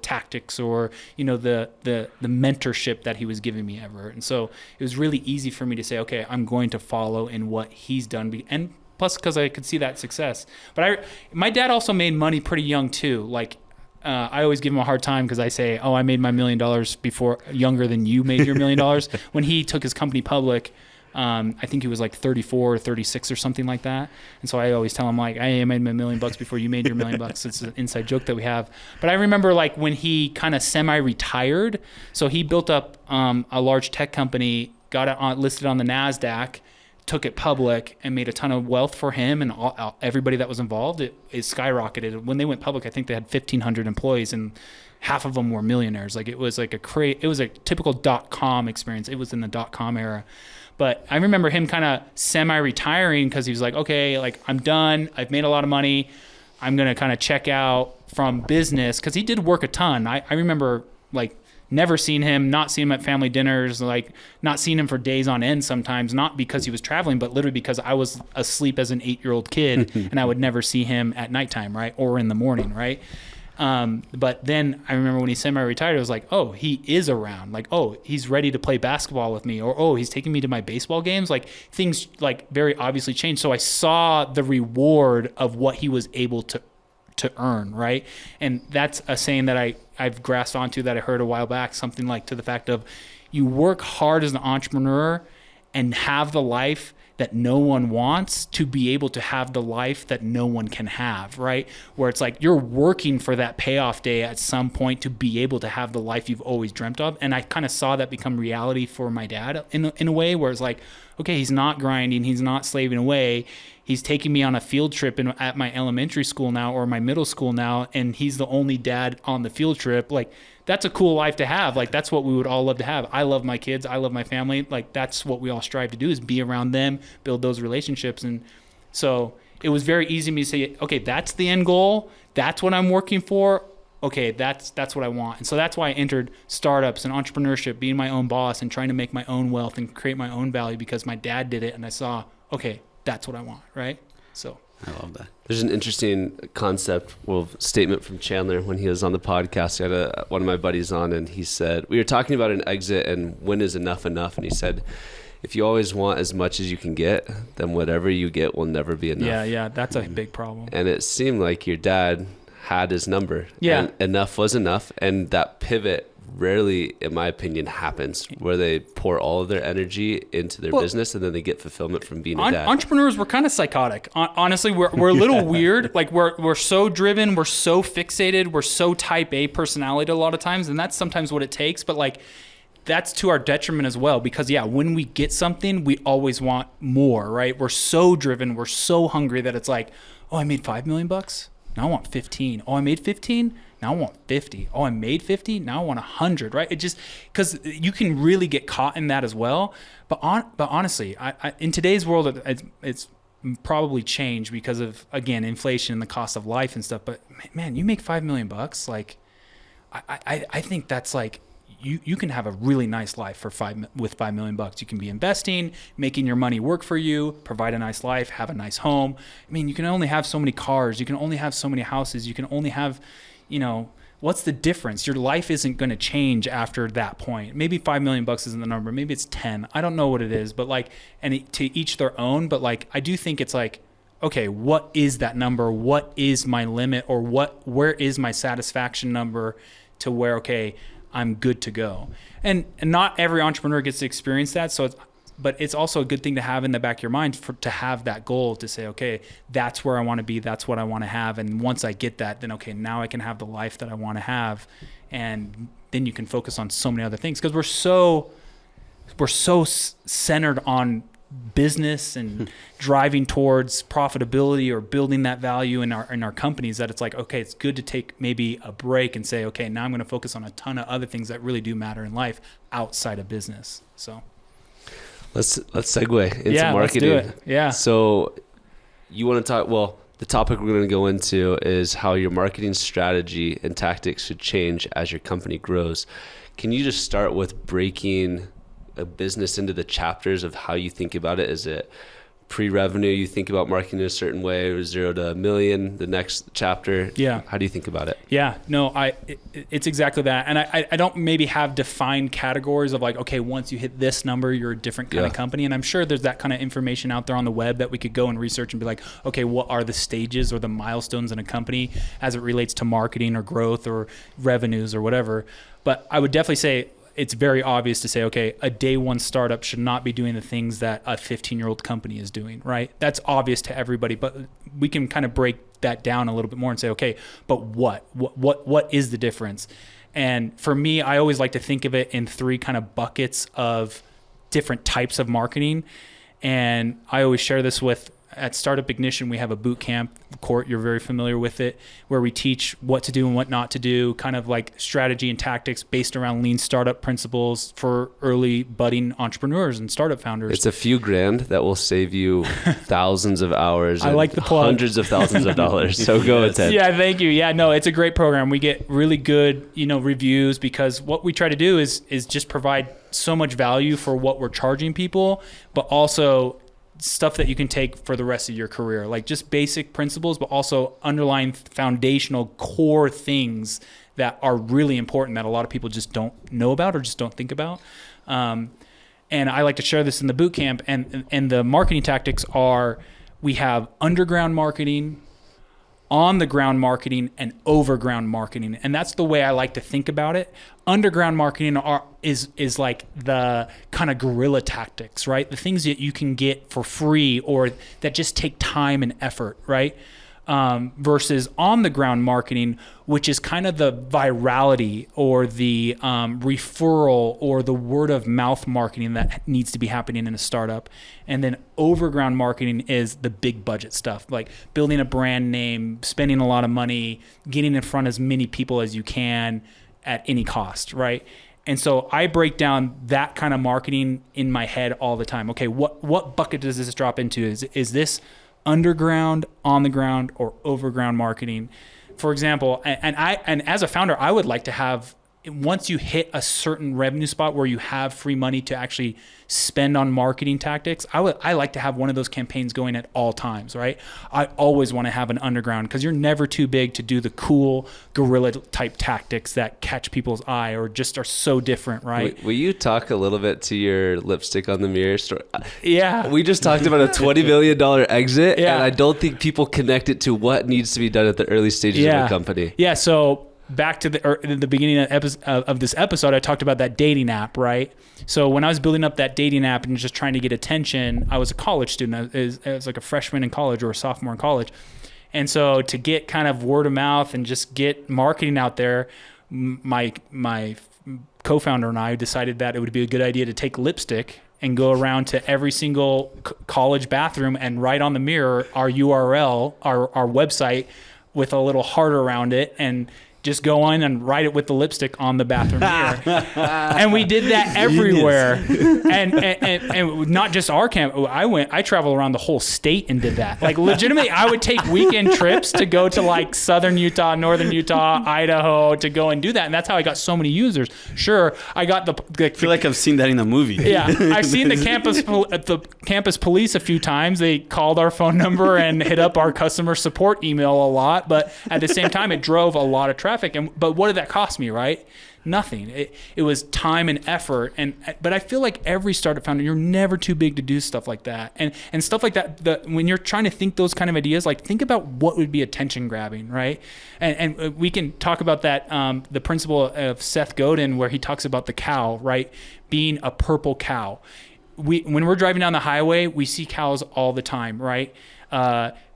Speaker 1: tactics, or, you know, the mentorship that he was giving me ever. And so it was really easy for me to say, okay, I'm going to follow in what he's done. And plus, because I could see that success. But my dad also made money pretty young too. Like, I always give him a hard time because I say, oh, I made my $1 million younger than you made your $1 million. When he took his company public, I think he was like 34 or 36 or something like that. And so I always tell him, like, I made my $1 million before you made your $1 million. It's an inside joke that we have. But I remember, like, when he kind of semi-retired, so he built up a large tech company, got it listed on the NASDAQ, took it public, and made a ton of wealth for him and everybody that was involved. It skyrocketed. When they went public, I think they had 1,500 employees, and half of them were millionaires. Like, it was like it was a typical .com experience. It was in the .com era. But I remember him kind of semi-retiring because he was like, okay, like, I'm done. I've made a lot of money. I'm going to kind of check out from business, because he did work a ton. I remember, like, never seeing him, not seeing him at family dinners, like, not seeing him for days on end sometimes, not because he was traveling, but literally because I was asleep as an 8-year-old kid and I would never see him at nighttime, right? Or in the morning, right? But then I remember when he semi-retired, I was like, oh, he is around. Like, oh, he's ready to play basketball with me, or oh, he's taking me to my baseball games. Like, things like very obviously changed. So I saw the reward of what he was able to earn, right? And that's a saying that I've grasped onto that I heard a while back, something like to the fact of, you work hard as an entrepreneur and have the life that no one wants to be able to have the life that no one can have, right? Where it's like you're working for that payoff day at some point to be able to have the life you've always dreamt of. And I kind of saw that become reality for my dad in a way where it's like, okay, he's not grinding, he's not slaving away. He's taking me on a field trip at my elementary school now or my middle school now, and he's the only dad on the field trip. Like, that's a cool life to have. Like, that's what we would all love to have. I love my kids. I love my family. Like, that's what we all strive to do, is be around them, build those relationships. And so it was very easy for me to say, okay, that's the end goal. That's what I'm working for. Okay, that's what I want. And so that's why I entered startups and entrepreneurship, being my own boss and trying to make my own wealth and create my own value, because my dad did it. And I saw, okay, that's what I want, right? So
Speaker 3: I love that.
Speaker 2: There's an interesting concept, statement from Chandler when he was on the podcast. I had one of my buddies on, and he said, we were talking about an exit and when is enough. And he said, if you always want as much as you can get, then whatever you get will never be enough.
Speaker 1: Yeah, that's a big problem.
Speaker 2: And it seemed like your dad had his number.
Speaker 1: Yeah.
Speaker 2: And enough was enough. And that pivot rarely, in my opinion, happens where they pour all of their energy into their business and then they get fulfillment from being a dad.
Speaker 1: Entrepreneurs, we're kind of psychotic. Honestly, we're a little weird. Like, we're so driven, we're so fixated, we're so type A personality a lot of times, and that's sometimes what it takes. But like, that's to our detriment as well, because when we get something, we always want more, right? We're so driven, we're so hungry that it's like, oh, I made $5 million. Now I want 15. Oh, I made 15. Now I want 50. Oh, I made 50. Now I want 100, right? It just, because you can really get caught in that as well. But honestly, I in today's world, it's probably changed because of, again, inflation and the cost of life and stuff. But man, you make $5 million. Like, I think that's like, you can have a really nice life with $5 million. You can be investing, making your money work for you, provide a nice life, have a nice home. I mean, you can only have so many cars. You can only have so many houses. You can only have, what's the difference? Your life isn't going to change after that point. Maybe $5 million isn't the number. Maybe it's 10. I don't know what it is, but like, and to each their own. But like, I do think it's like, okay, what is that number? What is my limit, or where is my satisfaction number to where, okay, I'm good to go. And not every entrepreneur gets to experience that. But it's also a good thing to have in the back of your mind to have that goal, to say, okay, that's where I want to be. That's what I want to have. And once I get that, then, okay, now I can have the life that I want to have. And then you can focus on so many other things, because we're so centered on business and driving towards profitability or building that value in our companies, that it's like, okay, it's good to take maybe a break and say, okay, now I'm going to focus on a ton of other things that really do matter in life outside of business. So
Speaker 2: let's segue into marketing.
Speaker 1: Let's do it. Yeah.
Speaker 2: So you want to talk, the topic we're going to go into is how your marketing strategy and tactics should change as your company grows. Can you just start with breaking a business into the chapters of how you think about it? Is it pre-revenue, you think about marketing in a certain way, or 0 to $1 million, the next chapter?
Speaker 1: Yeah.
Speaker 2: How do you think about it?
Speaker 1: Yeah, no, it's exactly that. And I don't maybe have defined categories of like, okay, once you hit this number, you're a different kind of company. And I'm sure there's that kind of information out there on the web that we could go and research and be like, okay, what are the stages or the milestones in a company as it relates to marketing or growth or revenues or whatever. But I would definitely say, it's very obvious to say, okay, a day one startup should not be doing the things that a 15-year-old company is doing, right? That's obvious to everybody, but we can kind of break that down a little bit more and say, okay, but what is the difference? And for me, I always like to think of it in 3 kind of buckets of different types of marketing. And I always share this with, at Startup Ignition, we have a boot camp, Court, you're very familiar with it, where we teach what to do and what not to do, kind of like strategy and tactics based around lean startup principles for early budding entrepreneurs and startup founders.
Speaker 2: It's a few grand that will save you thousands of hours.
Speaker 1: I like the plug.
Speaker 2: Hundreds of thousands of dollars. So go ahead.
Speaker 1: Yeah, thank you. Yeah, no, it's a great program. We get really good, reviews, because what we try to do is just provide so much value for what we're charging people, but also stuff that you can take for the rest of your career, like just basic principles, but also underlying foundational core things that are really important that a lot of people just don't know about or just don't think about. And I like to share this in the boot camp, and the marketing tactics are, we have underground marketing, on the ground marketing, and overground marketing. And that's the way I like to think about it. Underground marketing is like the kind of guerrilla tactics, right? The things that you can get for free or that just take time and effort, right? Versus on the ground marketing, which is kind of the virality or the referral or the word of mouth marketing that needs to be happening in a startup. And then overground marketing is the big budget stuff, like building a brand name, spending a lot of money, getting in front of as many people as you can at any cost, right? And so I break down that kind of marketing in my head all the time. Okay, what bucket does this drop into? Is this underground, on the ground, or overground marketing? For example, and as a founder, I would like to have, once you hit a certain revenue spot where you have free money to actually spend on marketing tactics, I like to have one of those campaigns going at all times, right? I always want to have an underground, because you're never too big to do the cool guerrilla type tactics that catch people's eye or just are so different, right?
Speaker 2: Will you talk a little bit to your lipstick on the mirror story?
Speaker 1: Yeah.
Speaker 2: We just talked about a $20 million exit,
Speaker 1: Yeah.
Speaker 2: and I don't think people connect it to what needs to be done at the early stages of a company.
Speaker 1: Yeah, so back to the beginning of this episode, I talked about that dating app, right? So when I was building up that dating app and just trying to get attention, I was a college student. I was like a freshman in college or a sophomore in college. And so to get kind of word of mouth and just get marketing out there, my co-founder and I decided that it would be a good idea to take lipstick and go around to every single college bathroom and write on the mirror our URL, our website, with a little heart around it, and just go on and write it with the lipstick on the bathroom mirror. And we did that everywhere. And not just our camp. I traveled around the whole state and did that. Like legitimately, I would take weekend trips to go to like southern Utah, northern Utah, Idaho to go and do that. And that's how I got so many users. Sure, I got
Speaker 3: I feel like I've seen that in a movie.
Speaker 1: Yeah, I've seen the campus police a few times. They called our phone number and hit up our customer support email a lot. But at the same time, it drove a lot of traffic. But what did that cost me, right? Nothing. It was time and effort. But I feel like every startup founder, you're never too big to do stuff like that. And stuff like that, when you're trying to think those kind of ideas, like think about what would be attention grabbing, right? And we can talk about that, the principle of Seth Godin, where he talks about the cow, right? Being a purple cow. When we're driving down the highway, we see cows all the time, right?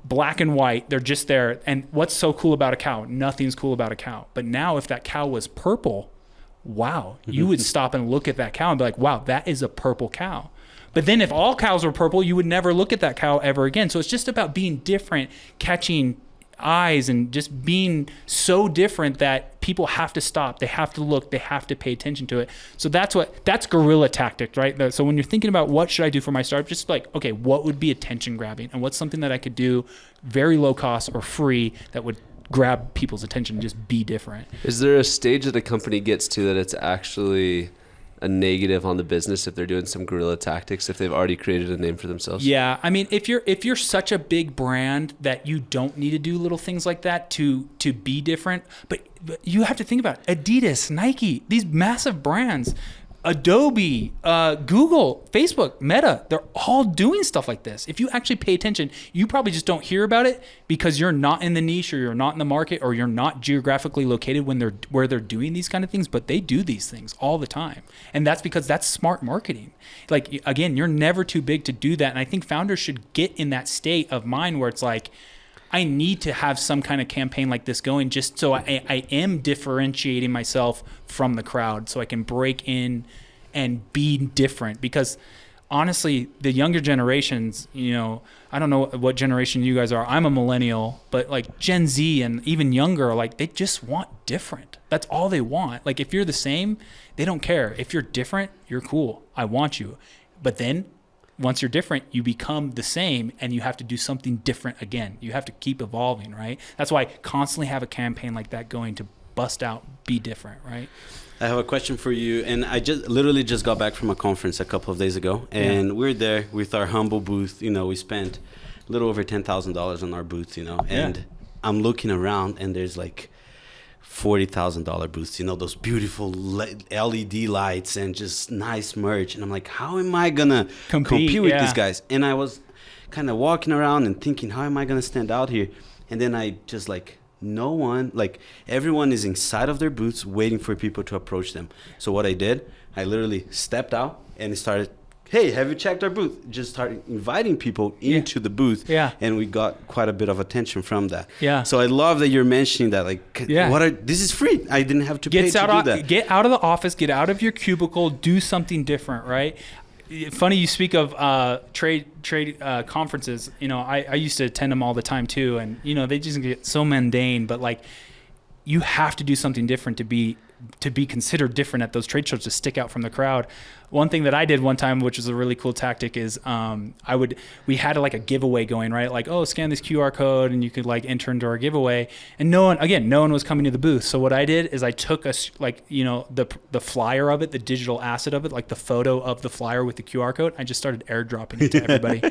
Speaker 1: Black and white, they're just there. And what's so cool about a cow? Nothing's cool about a cow. But now if that cow was purple, wow, you would stop and look at that cow and be like, wow, that is a purple cow. But then if all cows were purple, you would never look at that cow ever again. So it's just about being different, catching eyes, and just being so different that people have to stop, they have to look, they have to pay attention to it. So that's guerrilla tactic, right? So when you're thinking about what should I do for my startup, just like, okay, what would be attention grabbing, and what's something that I could do very low cost or free that would grab people's attention and just be different.
Speaker 2: Is there a stage that a company gets to that it's actually a negative on the business if they're doing some guerrilla tactics, if they've already created a name for themselves?
Speaker 1: Yeah, I mean, if you're such a big brand that you don't need to do little things like that to be different, but you have to think about it. Adidas, Nike, these massive brands, Adobe, Google, Facebook, Meta, they're all doing stuff like this. If you actually pay attention, you probably just don't hear about it because you're not in the niche, or you're not in the market, or you're not geographically located where they're doing these kind of things, but they do these things all the time. And that's because that's smart marketing. Like, again, you're never too big to do that. And I think founders should get in that state of mind where it's like, I need to have some kind of campaign like this going, just so I am differentiating myself from the crowd, so I can break in and be different. Because honestly, the younger generations, I don't know what generation you guys are. I'm a millennial, but like Gen Z and even younger, like they just want different. That's all they want. Like if you're the same, they don't care. If you're different, you're cool. I want you. But then once you're different, you become the same, and you have to do something different again. You have to keep evolving, right? That's why I constantly have a campaign like that going to bust out, be different, right?
Speaker 3: I have a question for you, and I literally just got back from a conference a couple of days ago, and we're there with our humble booth. You know, we spent a little over $10,000 on our booth. You know, and I'm looking around, and there's like $40,000 booths. You know, those beautiful LED lights and just nice merch, and I'm like, how am I gonna compete with these guys? And I was kind of walking around and thinking, how am I gonna stand out here? And then I just like. No one, like everyone is inside of their booths waiting for people to approach them. So what I did, I literally stepped out and started, hey, have you checked our booth? Just started inviting people into the booth. Yeah. And we got quite a bit of attention from that. Yeah. So I love that you're mentioning that. Like, this is free. I didn't have to pay to do that.
Speaker 1: Get out of the office, get out of your cubicle, do something different, right? Funny you speak of trade conferences. You know, I used to attend them all the time too, and you know they just get so mundane. But like, you have to do something different to be considered different at those trade shows, to stick out from the crowd. One thing that I did one time, which was a really cool tactic, is we had like a giveaway going, right? Like, oh, scan this QR code and you could like enter into our giveaway. And no one was coming to the booth. So what I did is I took the flyer of it, the digital asset of it, like the photo of the flyer with the QR code. I just started airdropping it to everybody.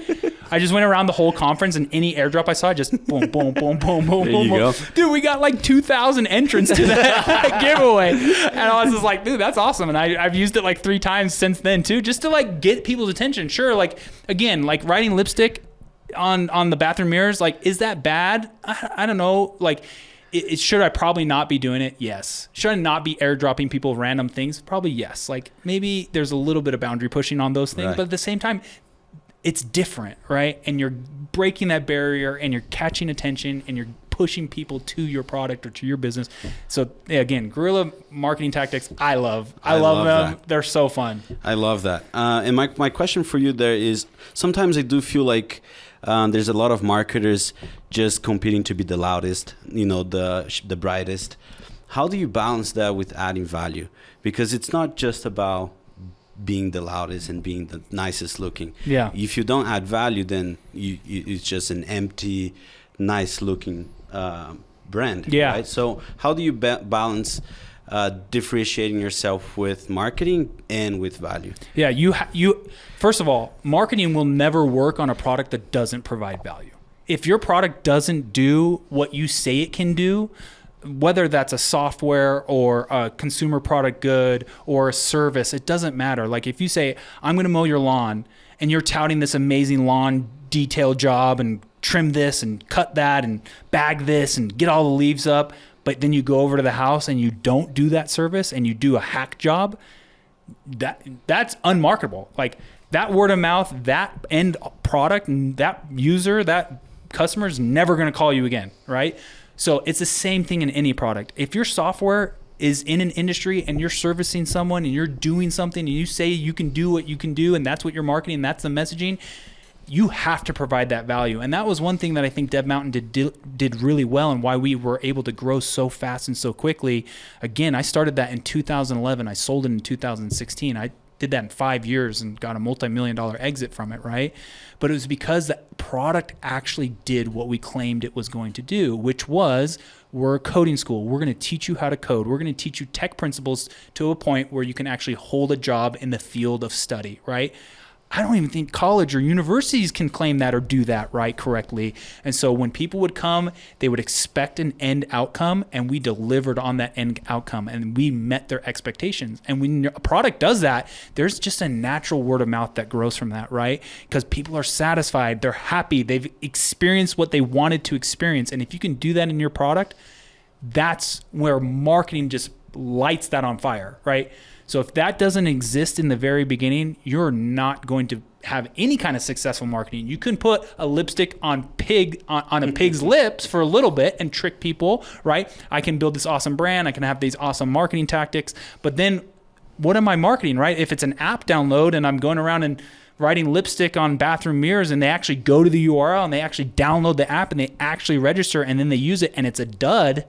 Speaker 1: I just went around the whole conference, and any airdrop I saw, just boom, boom, boom, boom, boom, boom, boom. Dude, we got like 2,000 entrants to that giveaway. And I was just like, dude, that's awesome. And I've used it like 3 times since then too, just to like get people's attention. Sure, like again, like writing lipstick on the bathroom mirrors, like, is that bad? I don't know. Like, should I probably not be doing it? Yes. Should I not be airdropping people random things? Probably yes. Like maybe there's a little bit of boundary pushing on those things, but at the same time, it's different, right? And you're breaking that barrier, and you're catching attention, and you're pushing people to your product or to your business. So again, guerrilla marketing tactics, I love them. That. They're so fun.
Speaker 3: I love that. And my question for you there is, sometimes I do feel like there's a lot of marketers just competing to be the loudest, you know, the brightest. How do you balance that with adding value? Because it's not just about being the loudest and being the nicest looking. Yeah. If you don't add value, then it's just an empty, nice looking brand. Yeah. Right? So how do you balance differentiating yourself with marketing and with value?
Speaker 1: Yeah. You first of all, marketing will never work on a product that doesn't provide value. If your product doesn't do what you say it can do, whether that's a software or a consumer product good or a service, it doesn't matter. Like if you say, I'm going to mow your lawn, and you're touting this amazing lawn detail job and trim this and cut that and bag this and get all the leaves up, but then you go over to the house and you don't do that service and you do a hack job, that's unmarketable. Like that word of mouth, that end product, that user, that customer is never going to call you again, right? So it's the same thing in any product. If your software is in an industry and you're servicing someone and you're doing something and you say you can do what you can do and that's what you're marketing, that's the messaging, you have to provide that value. And that was one thing that I think Dev Mountain did really well, and why we were able to grow so fast and so quickly. Again, I started that in 2011. I sold it in 2016. I did that in 5 years and got a multi-million-dollar exit from it, right? But it was because the product actually did what we claimed it was going to do, which was, we're a coding school. We're going to teach you how to code. We're going to teach you tech principles to a point where you can actually hold a job in the field of study, right? I don't even think college or universities can claim that or do that right correctly. And so when people would come, they would expect an end outcome, and we delivered on that end outcome, and we met their expectations. And when a product does that, there's just a natural word of mouth that grows from that, right? Because people are satisfied, they're happy, they've experienced what they wanted to experience. And if you can do that in your product, that's where marketing just lights that on fire, right? So if that doesn't exist in the very beginning, you're not going to have any kind of successful marketing. You can put a lipstick on a pig's lips for a little bit and trick people, right? I can build this awesome brand. I can have these awesome marketing tactics. But then what am I marketing, right? If it's an app download and I'm going around and writing lipstick on bathroom mirrors, and they actually go to the URL and they actually download the app and they actually register and then they use it and it's a dud,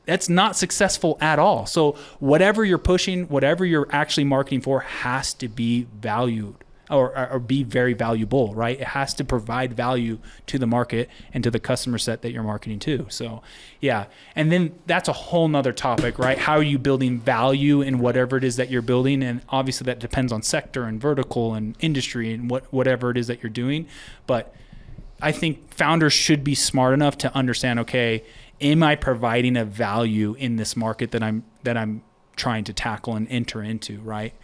Speaker 1: that's not successful at all. So whatever you're pushing, whatever you're actually marketing for has to be valued. or be very valuable, right? It has to provide value to the market and to the customer set that you're marketing to. So yeah. And then that's a whole nother topic, right? How are you building value in whatever it is that you're building? And obviously that depends on sector and vertical and industry and whatever it is that you're doing. But I think founders should be smart enough to understand, okay, am I providing a value in this market that I'm trying to tackle and enter into, right?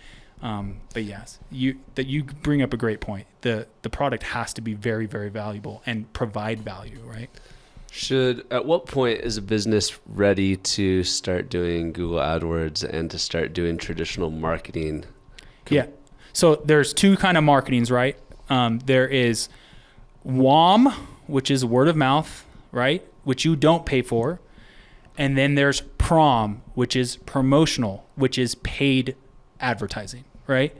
Speaker 1: But yes, you bring up a great point. The product has to be very, very valuable and provide value, right?
Speaker 2: At what point is a business ready to start doing Google AdWords and to start doing traditional marketing?
Speaker 1: Yeah. So there's two kind of marketings, right? There is WOM, which is word of mouth, right? Which you don't pay for. And then there's PROM, which is promotional, which is paid advertising, right?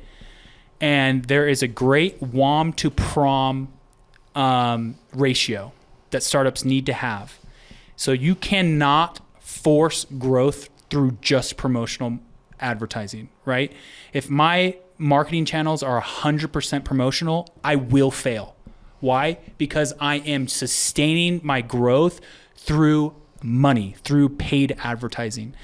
Speaker 1: And there is a great WOM to PROM ratio that startups need to have. So you cannot force growth through just promotional advertising, right? If my marketing channels are 100% promotional, I will fail. Why? Because I am sustaining my growth through money, through paid advertising.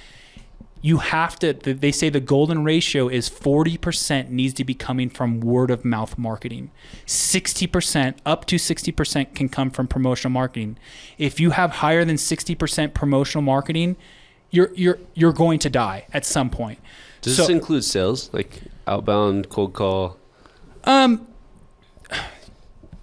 Speaker 1: You have to, they say the golden ratio is 40% needs to be coming from word of mouth marketing. 60%, up to 60% can come from promotional marketing. If you have higher than 60% promotional marketing, you're going to die at some point.
Speaker 2: Does this include sales, like outbound, cold call?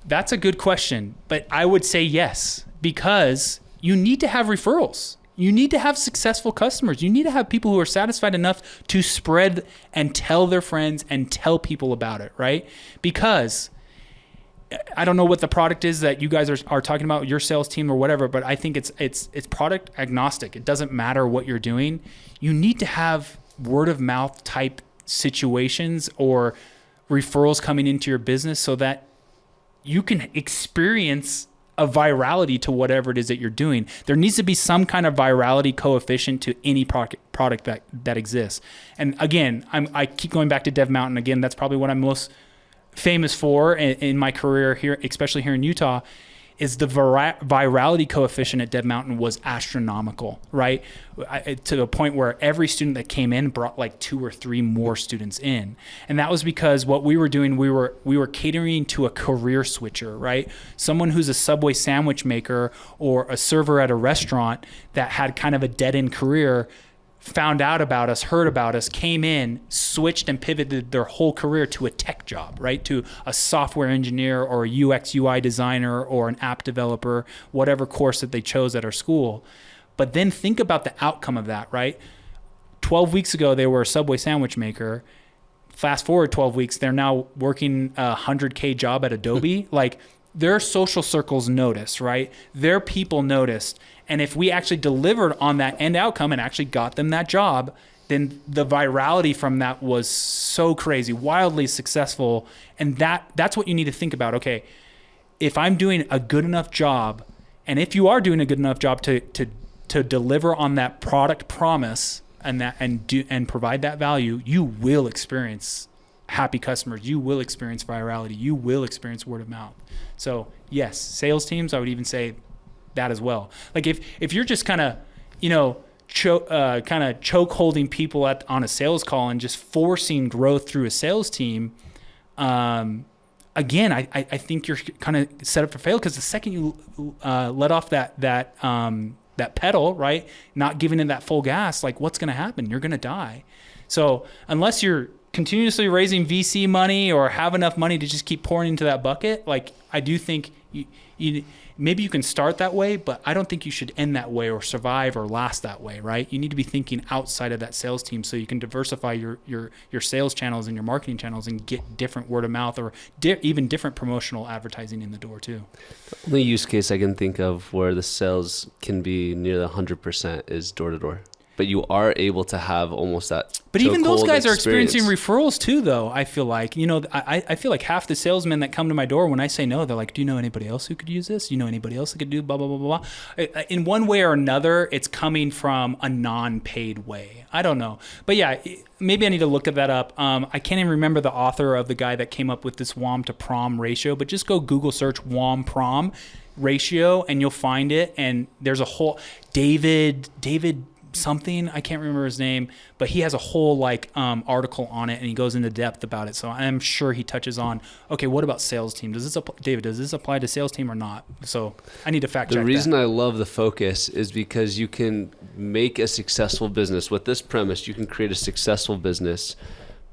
Speaker 1: That's a good question, but I would say yes, because you need to have referrals. You need to have successful customers. You need to have people who are satisfied enough to spread and tell their friends and tell people about it, right? Because I don't know what the product is that you guys are talking about, your sales team or whatever, but I think it's product agnostic. It doesn't matter what you're doing. You need to have word of mouth type situations or referrals coming into your business so that you can experience a virality to whatever it is that you're doing. There needs to be some kind of virality coefficient to any product that exists. And again, I keep going back to Dev Mountain. Again, that's probably what I'm most famous for in my career here, especially here in Utah, is the virality coefficient at Dev Mountain was astronomical, right? To the point where every student that came in brought like 2 or 3 more students in. And that was because what we were doing, we were catering to a career switcher, right? Someone who's a Subway sandwich maker or a server at a restaurant that had kind of a dead-end career, found out about us, heard about us, came in, switched and pivoted their whole career to a tech job, right? To a software engineer or a UX UI designer or an app developer, whatever course that they chose at our school. But then think about the outcome of that, right? 12 weeks ago, they were a Subway sandwich maker. Fast forward 12 weeks, they're now working a 100K job at Adobe. Like, their social circles noticed, right? Their people noticed. And if we actually delivered on that end outcome and actually got them that job, then the virality from that was so crazy, wildly successful. And that's what you need to think about. Okay, if I'm doing a good enough job, and if you are doing a good enough job to deliver on that product promise and provide that value, you will experience happy customers. You will experience virality. You will experience word of mouth. So yes, sales teams, I would even say that as well. Like if you're just kind of, choke holding people on a sales call and just forcing growth through a sales team, again, I think you're kind of set up for fail, because the second you let off that pedal, right, not giving it that full gas, like what's going to happen? You're going to die. So unless you're continuously raising VC money or have enough money to just keep pouring into that bucket, like I do think you maybe you can start that way, but I don't think you should end that way or survive or last that way, right? You need to be thinking outside of that sales team so you can diversify your sales channels and your marketing channels and get different word of mouth or even different promotional advertising in the door too.
Speaker 2: The only use case I can think of where the sales can be near the 100% is door to door. but you are able to have almost that.
Speaker 1: But even those guys are
Speaker 2: experience.
Speaker 1: experiencing referrals too, though. I feel like, I feel like half the salesmen that come to my door, when I say no, they're like, do you know anybody else who could use this? Do you know anybody else that could do blah, blah, blah, blah, blah. In one way or another, it's coming from a non-paid way. I don't know. But yeah, maybe I need to look that up. I can't even remember the author of the guy that came up with this WOM to PROM ratio, but just go Google search WOM PROM ratio and you'll find it. And there's a whole David something, I can't remember his name, but he has a whole article on it and he goes into depth about it. So I'm sure he touches on, okay, what about sales team? Does this apply to sales team or not? So I need to fact check that.
Speaker 2: The reason I love the focus is because you can make a successful business with this premise. You can create a successful business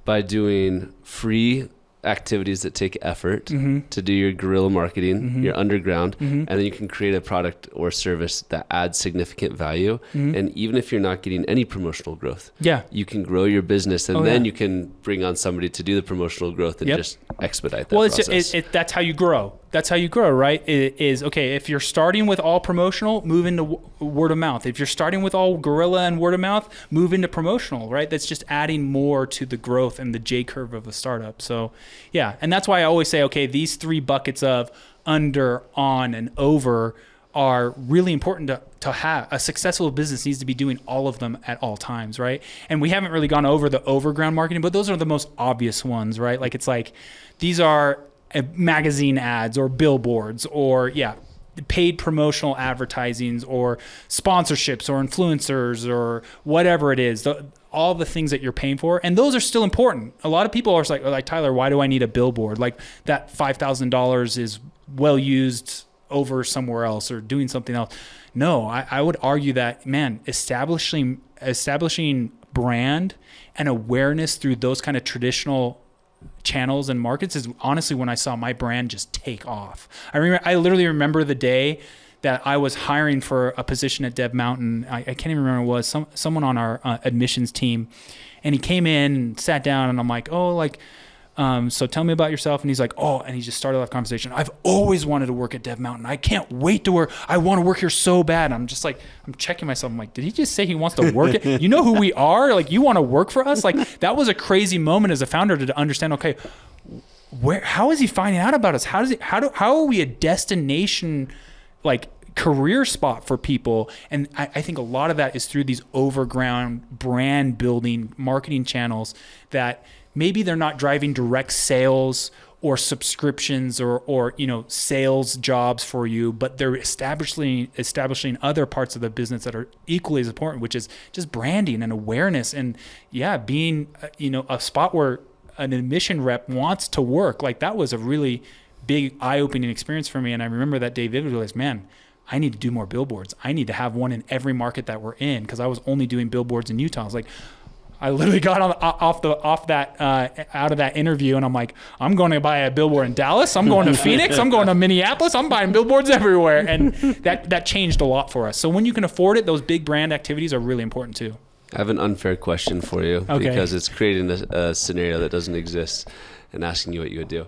Speaker 2: by doing free activities that take effort to do your guerrilla marketing, your underground, and then you can create a product or service that adds significant value. And even if you're not getting any promotional growth, you can grow your business and then you can bring on somebody to do the promotional growth and just expedite that process.
Speaker 1: That's how you grow. That's how you grow, right? It is, okay, if you're starting with all promotional, move into word of mouth. If you're starting with all guerrilla and word of mouth, move into promotional, right? That's just adding more to the growth and the J curve of a startup. So yeah, and that's why I always say, okay, these 3 buckets of under, on, and over are really important to have. A successful business needs to be doing all of them at all times, right? And we haven't really gone over the overground marketing, but those are the most obvious ones, right? Like it's like, these are magazine ads or billboards or paid promotional advertisings or sponsorships or influencers or whatever it is, all the things that you're paying for. And those are still important. A lot of people are like, Tyler, why do I need a billboard? Like that $5,000 is well used over somewhere else or doing something else. No, I would argue that, man, establishing brand and awareness through those kind of traditional channels and markets is honestly when I saw my brand just take off. I literally remember the day that I was hiring for a position at Dev Mountain. I can't even remember what it was, someone on our admissions team, and he came in and sat down and I'm like, so tell me about yourself. And he's like, and he just started that conversation. I've always wanted to work at Dev Mountain. I can't wait to work. I want to work here so bad. I'm just like, I'm checking myself. I'm like, did he just say he wants to work it? You know who we are? Like, you want to work for us? Like, that was a crazy moment as a founder to understand, okay, how is he finding out about us? How are we a destination, like, career spot for people? And I think a lot of that is through these overground brand building marketing channels that maybe they're not driving direct sales or subscriptions or sales jobs for you, but they're establishing other parts of the business that are equally as important, which is just branding and awareness and being a spot where an admission rep wants to work. Like, that was a really big eye-opening experience for me. And I remember that day vividly as, man, I need to do more billboards. I need to have one in every market that we're in, because I was only doing billboards in Utah. I was like, I literally got out of that interview, and I'm like, I'm going to buy a billboard in Dallas. I'm going to Phoenix. I'm going to Minneapolis. I'm buying billboards everywhere, and that changed a lot for us. So when you can afford it, those big brand activities are really important too.
Speaker 2: I have an unfair question for you, because it's creating a scenario that doesn't exist and asking you what you would do.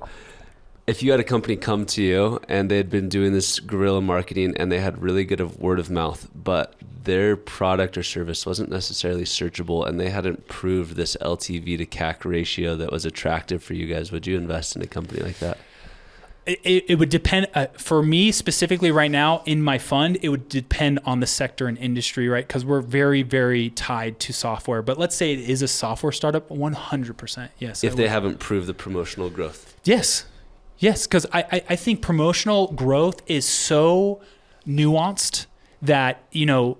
Speaker 2: If you had a company come to you and they had been doing this guerrilla marketing and they had really good word of mouth, but their product or service wasn't necessarily searchable and they hadn't proved this LTV to CAC ratio that was attractive for you guys, would you invest in a company like that?
Speaker 1: It would depend. For me specifically right now in my fund, it would depend on the sector and industry, right? Because we're very, very tied to software. But let's say it is a software startup, 100%. Yes.
Speaker 2: If they haven't proved the promotional growth.
Speaker 1: Yes, because I think promotional growth is so nuanced that,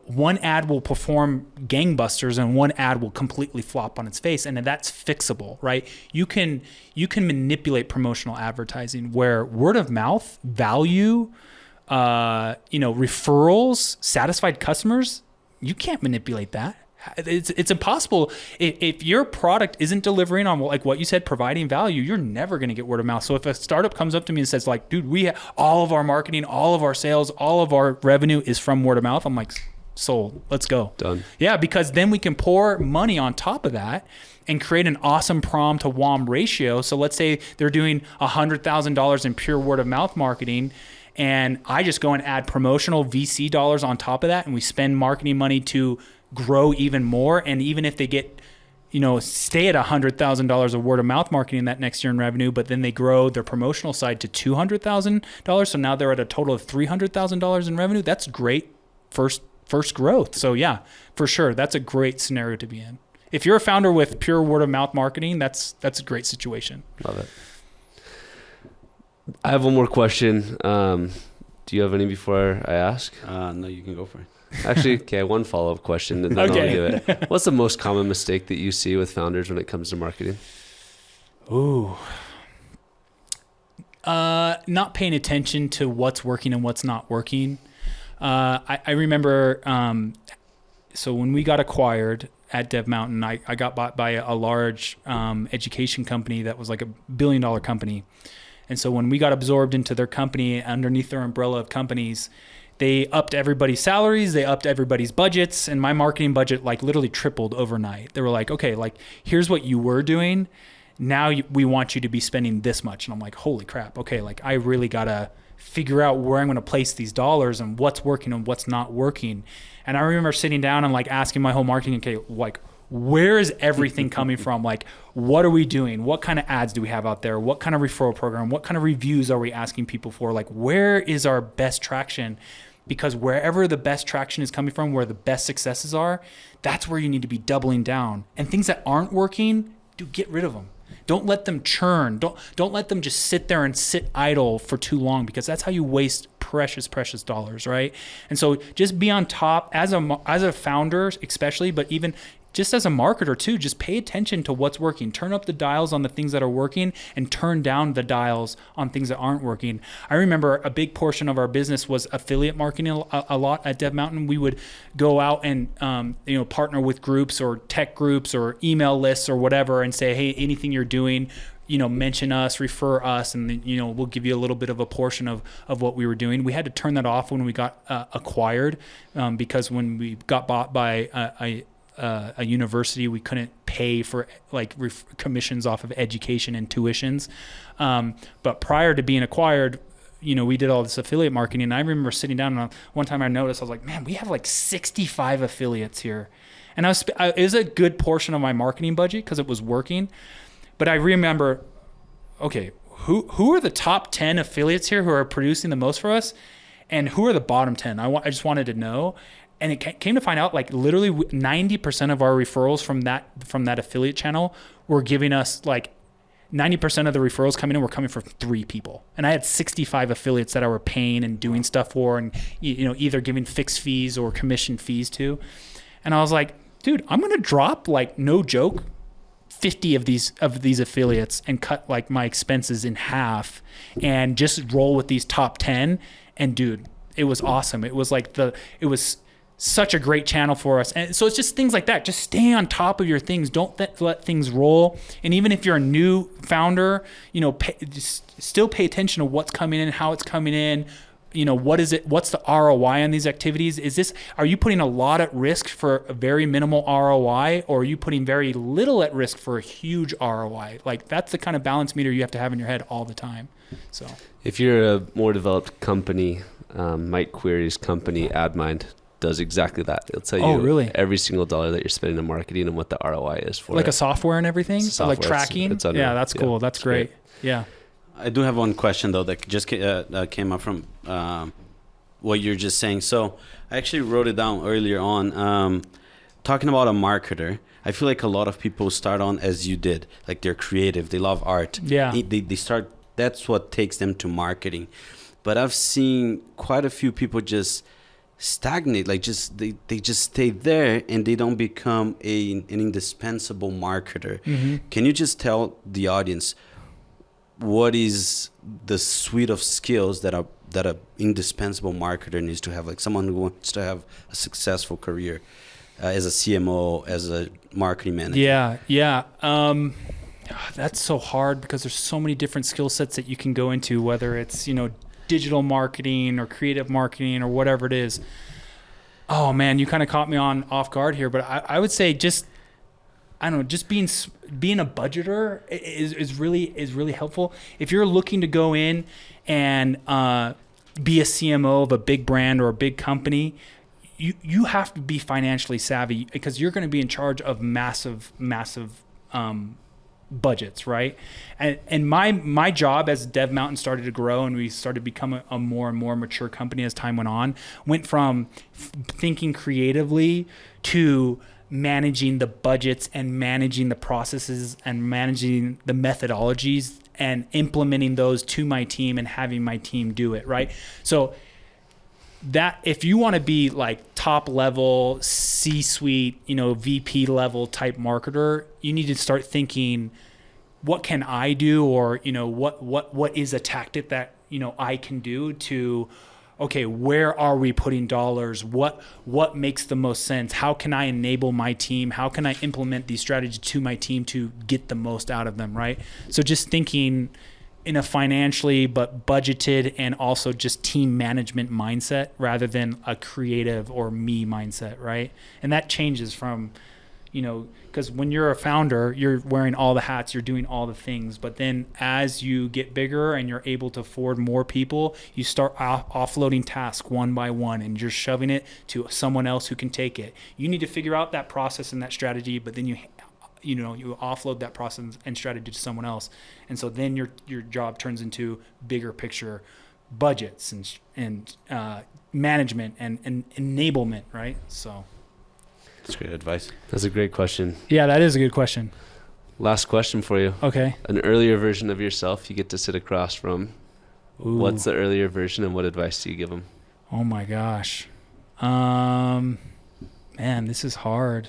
Speaker 1: one ad will perform gangbusters and one ad will completely flop on its face, and that's fixable, right? You can manipulate promotional advertising where word of mouth, value, referrals, satisfied customers, you can't manipulate that. It's impossible. If your product isn't delivering on, like what you said, providing value, you're never going to get word of mouth. So if a startup comes up to me and says, like, dude, we have all of our marketing, all of our sales, all of our revenue is from word of mouth, I'm like, sold. Let's go.
Speaker 2: Done.
Speaker 1: Yeah, because then we can pour money on top of that and create an awesome PROM to WOM ratio. So let's say they're doing $100,000 in pure word of mouth marketing, and I just go and add promotional VC dollars on top of that, and we spend marketing money to grow even more. And even if they get, stay at $100,000 of word of mouth marketing that next year in revenue, but then they grow their promotional side to $200,000. So now they're at a total of $300,000 in revenue. That's great first growth. So yeah, for sure. That's a great scenario to be in. If you're a founder with pure word of mouth marketing, that's a great situation.
Speaker 2: Love it. I have one more question. Do you have any before I ask?
Speaker 3: No, you can go for it.
Speaker 2: Actually, okay, one follow-up question, and then I'll give it. What's the most common mistake that you see with founders when it comes to marketing?
Speaker 1: Ooh. Not paying attention to what's working and what's not working. I remember, so when we got acquired at Dev Mountain, I got bought by a large education company that was like $1 billion company. And so when we got absorbed into their company, underneath their umbrella of companies, they upped everybody's salaries, they upped everybody's budgets, and my marketing budget like literally tripled overnight. They were like, okay, like here's what you were doing. Now we want you to be spending this much. And I'm like, holy crap. Okay, like I really got to figure out where I'm going to place these dollars and what's working and what's not working. And I remember sitting down and like asking my whole marketing, okay, like where is everything coming from? Like, what are we doing? What kind of ads do we have out there? What kind of referral program? What kind of reviews are we asking people for? Like, where is our best traction? Because wherever the best traction is coming from, where the best successes are, that's where you need to be doubling down. And things that aren't working, get rid of them. Don't let them churn. Don't let them just sit there and sit idle for too long, because that's how you waste precious dollars, right? And so just be on top as a founder, especially, but even just as a marketer too, just pay attention to what's working. Turn up the dials on the things that are working and turn down the dials on things that aren't working. I remember a big portion of our business was affiliate marketing a lot at Dev Mountain. We would go out and partner with groups or tech groups or email lists or whatever and say, hey, anything you're doing, mention us, refer us, and then, we'll give you a little bit of a portion of what we were doing. We had to turn that off when we got acquired because when we got bought by a university, we couldn't pay for like commissions off of education and tuitions. But prior to being acquired, we did all this affiliate marketing. And I remember sitting down and one time I noticed, I was like, man, we have like 65 affiliates here. And it was a good portion of my marketing budget because it was working. But I remember, okay, who are the top 10 affiliates here who are producing the most for us? And who are the bottom 10? I just wanted to know. And it came to find out like literally 90% of our referrals from that affiliate channel were giving us like 90% of the referrals coming in were coming from 3 people. And I had 65 affiliates that I were paying and doing stuff for and, either giving fixed fees or commission fees to. And I was like, dude, I'm going to drop like no joke 50 of these affiliates and cut like my expenses in half and just roll with these top 10. And dude, it was awesome. It was like it was such a great channel for us. And so it's just things like that. Just stay on top of your things. Don't let things roll. And even if you're a new founder, just still pay attention to what's coming in, how it's coming in. What is it? What's the ROI on these activities? Are you putting a lot at risk for a very minimal ROI, or are you putting very little at risk for a huge ROI? Like that's the kind of balance meter you have to have in your head all the time. So if
Speaker 2: you're a more developed company, Mike Query's company, AdMind, does exactly that. It'll tell you every single dollar that you're spending in marketing and what the ROI is for
Speaker 1: like
Speaker 2: it.
Speaker 1: a software and everything? So like tracking? It's yeah, that's cool. That's great. Yeah.
Speaker 3: I do have one question though that just came up from what you're just saying. So I actually wrote it down earlier on. Talking about a marketer, I feel like a lot of people start on as you did. Like they're creative, they love art.
Speaker 1: Yeah.
Speaker 3: They start. That's what takes them to marketing. But I've seen quite a few people just stagnate, like they just stay there and they don't become an indispensable marketer. Mm-hmm. Can you just tell the audience what is the suite of skills that a indispensable marketer needs to have, like someone who wants to have a successful career as a CMO, as a marketing manager?
Speaker 1: That's so hard because there's so many different skill sets that you can go into, whether it's digital marketing or creative marketing or whatever it is. Oh man, you kind of caught me off guard here, but I would say just being a budgeter is really helpful. If you're looking to go in and be a CMO of a big brand or a big company, you have to be financially savvy because you're going to be in charge of massive budgets, right? And my job as Dev Mountain started to grow and we started to become a more and more mature company as time went on, went from thinking creatively to managing the budgets and managing the processes and managing the methodologies and implementing those to my team and having my team do it, right? So that if you want to be like top level C-suite, VP level type marketer, you need to start thinking, what can I do? Or, what is a tactic that, I can do to, okay, where are we putting dollars? What makes the most sense? How can I enable my team? How can I implement these strategies to my team to get the most out of them, right? So just thinking in a financially but budgeted and also just team management mindset rather than a creative or me mindset, right? And that changes from, because when you're a founder, you're wearing all the hats, you're doing all the things. But then as you get bigger and you're able to afford more people, you start offloading tasks one by one and you're shoving it to someone else who can take it. You need to figure out that process and that strategy, but then you offload that process and strategy to someone else. And so then your job turns into bigger picture budgets and management and enablement, right? So
Speaker 3: that's great advice.
Speaker 2: That's a great question.
Speaker 1: Yeah, that is a good question.
Speaker 2: Last question for you.
Speaker 1: Okay.
Speaker 2: An earlier version of yourself you get to sit across from. Ooh. What's the earlier version and what advice do you give them?
Speaker 1: Oh my gosh. Man, this is hard.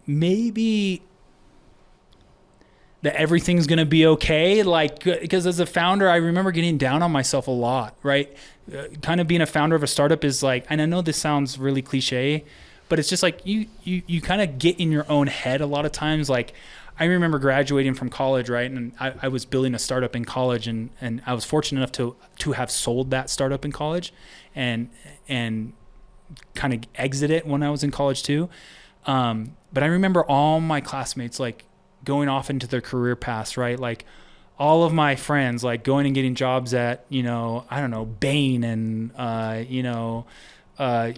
Speaker 1: Maybe that everything's going to be okay. Like, because as a founder, I remember getting down on myself a lot, right? Kind of being a founder of a startup is like, and I know this sounds really cliche, but it's just like you kind of get in your own head a lot of times. Like, I remember graduating from college, right? And I was building a startup in college and I was fortunate enough to have sold that startup in college and kind of exit it when I was in college too. But I remember all my classmates like going off into their career paths, right? Like all of my friends like going and getting jobs at, I don't know, Bain and,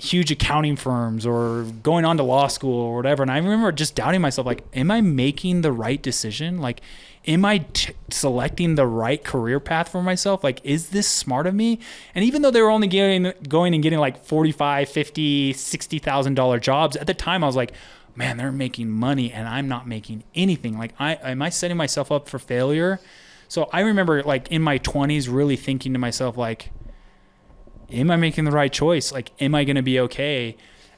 Speaker 1: huge accounting firms or going on to law school or whatever. And I remember just doubting myself, like, am I making the right decision? Like, am I selecting the right career path for myself? Like, is this smart of me? And even though they were only going and getting like $45,000, $50,000, $60,000 jobs, at the time I was like, man, they're making money and I'm not making anything. Like, am I setting myself up for failure? So I remember like in my 20s really thinking to myself, like, am I making the right choice? Like, am I going to be okay?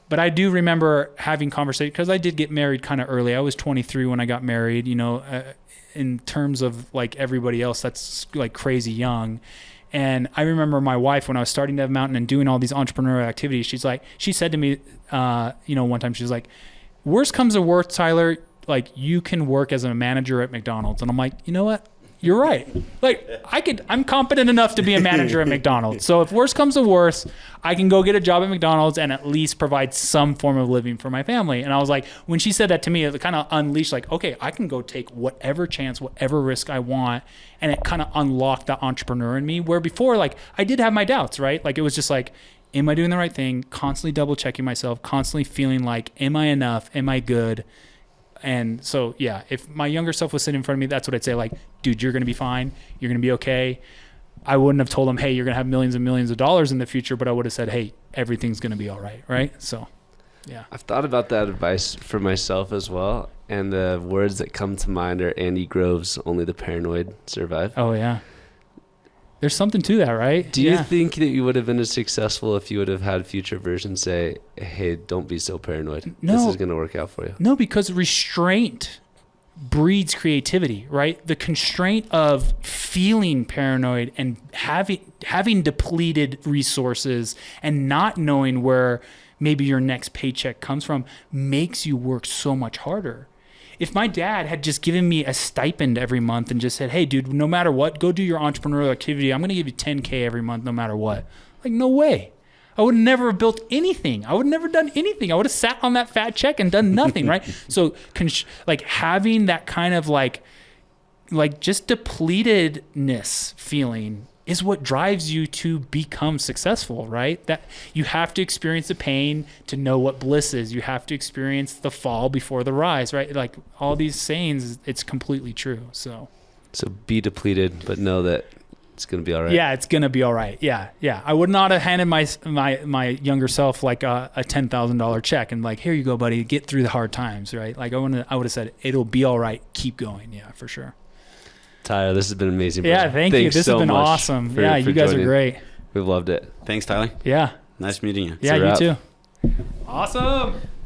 Speaker 1: But I do remember having conversations because I did get married kind of early. I was 23 when I got married, in terms of like everybody else, that's like crazy young. And I remember my wife, when I was starting Dev Mountain and doing all these entrepreneurial activities, she said to me, one time she was like, worst comes to worst, Tyler, like you can work as a manager at McDonald's. And I'm like, you know what? You're right. Like I'm competent enough to be a manager at McDonald's. So if worst comes to worst, I can go get a job at McDonald's and at least provide some form of living for my family. And I was like, when she said that to me, it kind of unleashed like, okay, I can go take whatever chance, whatever risk I want. And it kind of unlocked the entrepreneur in me, where before, like I did have my doubts, right? Like it was just like, am I doing the right thing? Constantly double checking myself, constantly feeling like, am I enough? Am I good? And so, yeah, if my younger self was sitting in front of me, that's what I'd say. Like, dude, you're going to be fine. You're going to be okay. I wouldn't have told him, hey, you're going to have millions and millions of dollars in the future, but I would have said, hey, everything's going to be all right. Right. So, yeah.
Speaker 2: I've thought about that advice for myself as well. And the words that come to mind are Andy Grove's "Only the Paranoid Survive."
Speaker 1: Oh, yeah. There's something to that, right?
Speaker 2: Do you think that you would have been as successful if you would have had future versions say, hey, don't be so paranoid.
Speaker 1: No,
Speaker 2: this is going to work out for you?
Speaker 1: No, because restraint breeds creativity, right? The constraint of feeling paranoid and having depleted resources and not knowing where maybe your next paycheck comes from makes you work so much harder. If my dad had just given me a stipend every month and just said, hey, dude, no matter what, go do your entrepreneurial activity. I'm going to give you $10K every month, no matter what. Like, no way. I would never have built anything. I would never done anything. I would have sat on that fat check and done nothing, right? So like having that kind of like just depletedness feeling is what drives you to become successful, right? That you have to experience the pain to know what bliss is. You have to experience the fall before the rise, right? Like all these sayings, it's completely true. So
Speaker 2: be depleted, but know that it's going to be all right.
Speaker 1: Yeah, it's going to be all right. Yeah. I would not have handed my younger self like a $10,000 check and like, here you go, buddy, get through the hard times, right? Like I would have said, it'll be all right. Keep going. Yeah, for sure.
Speaker 2: Tyler, this has been amazing. Bro.
Speaker 1: Yeah, thank you. This has been awesome. Yeah, you guys are great.
Speaker 2: We've loved it.
Speaker 3: Thanks, Tyler.
Speaker 1: Yeah.
Speaker 3: Nice meeting you.
Speaker 1: Yeah, you too. Awesome.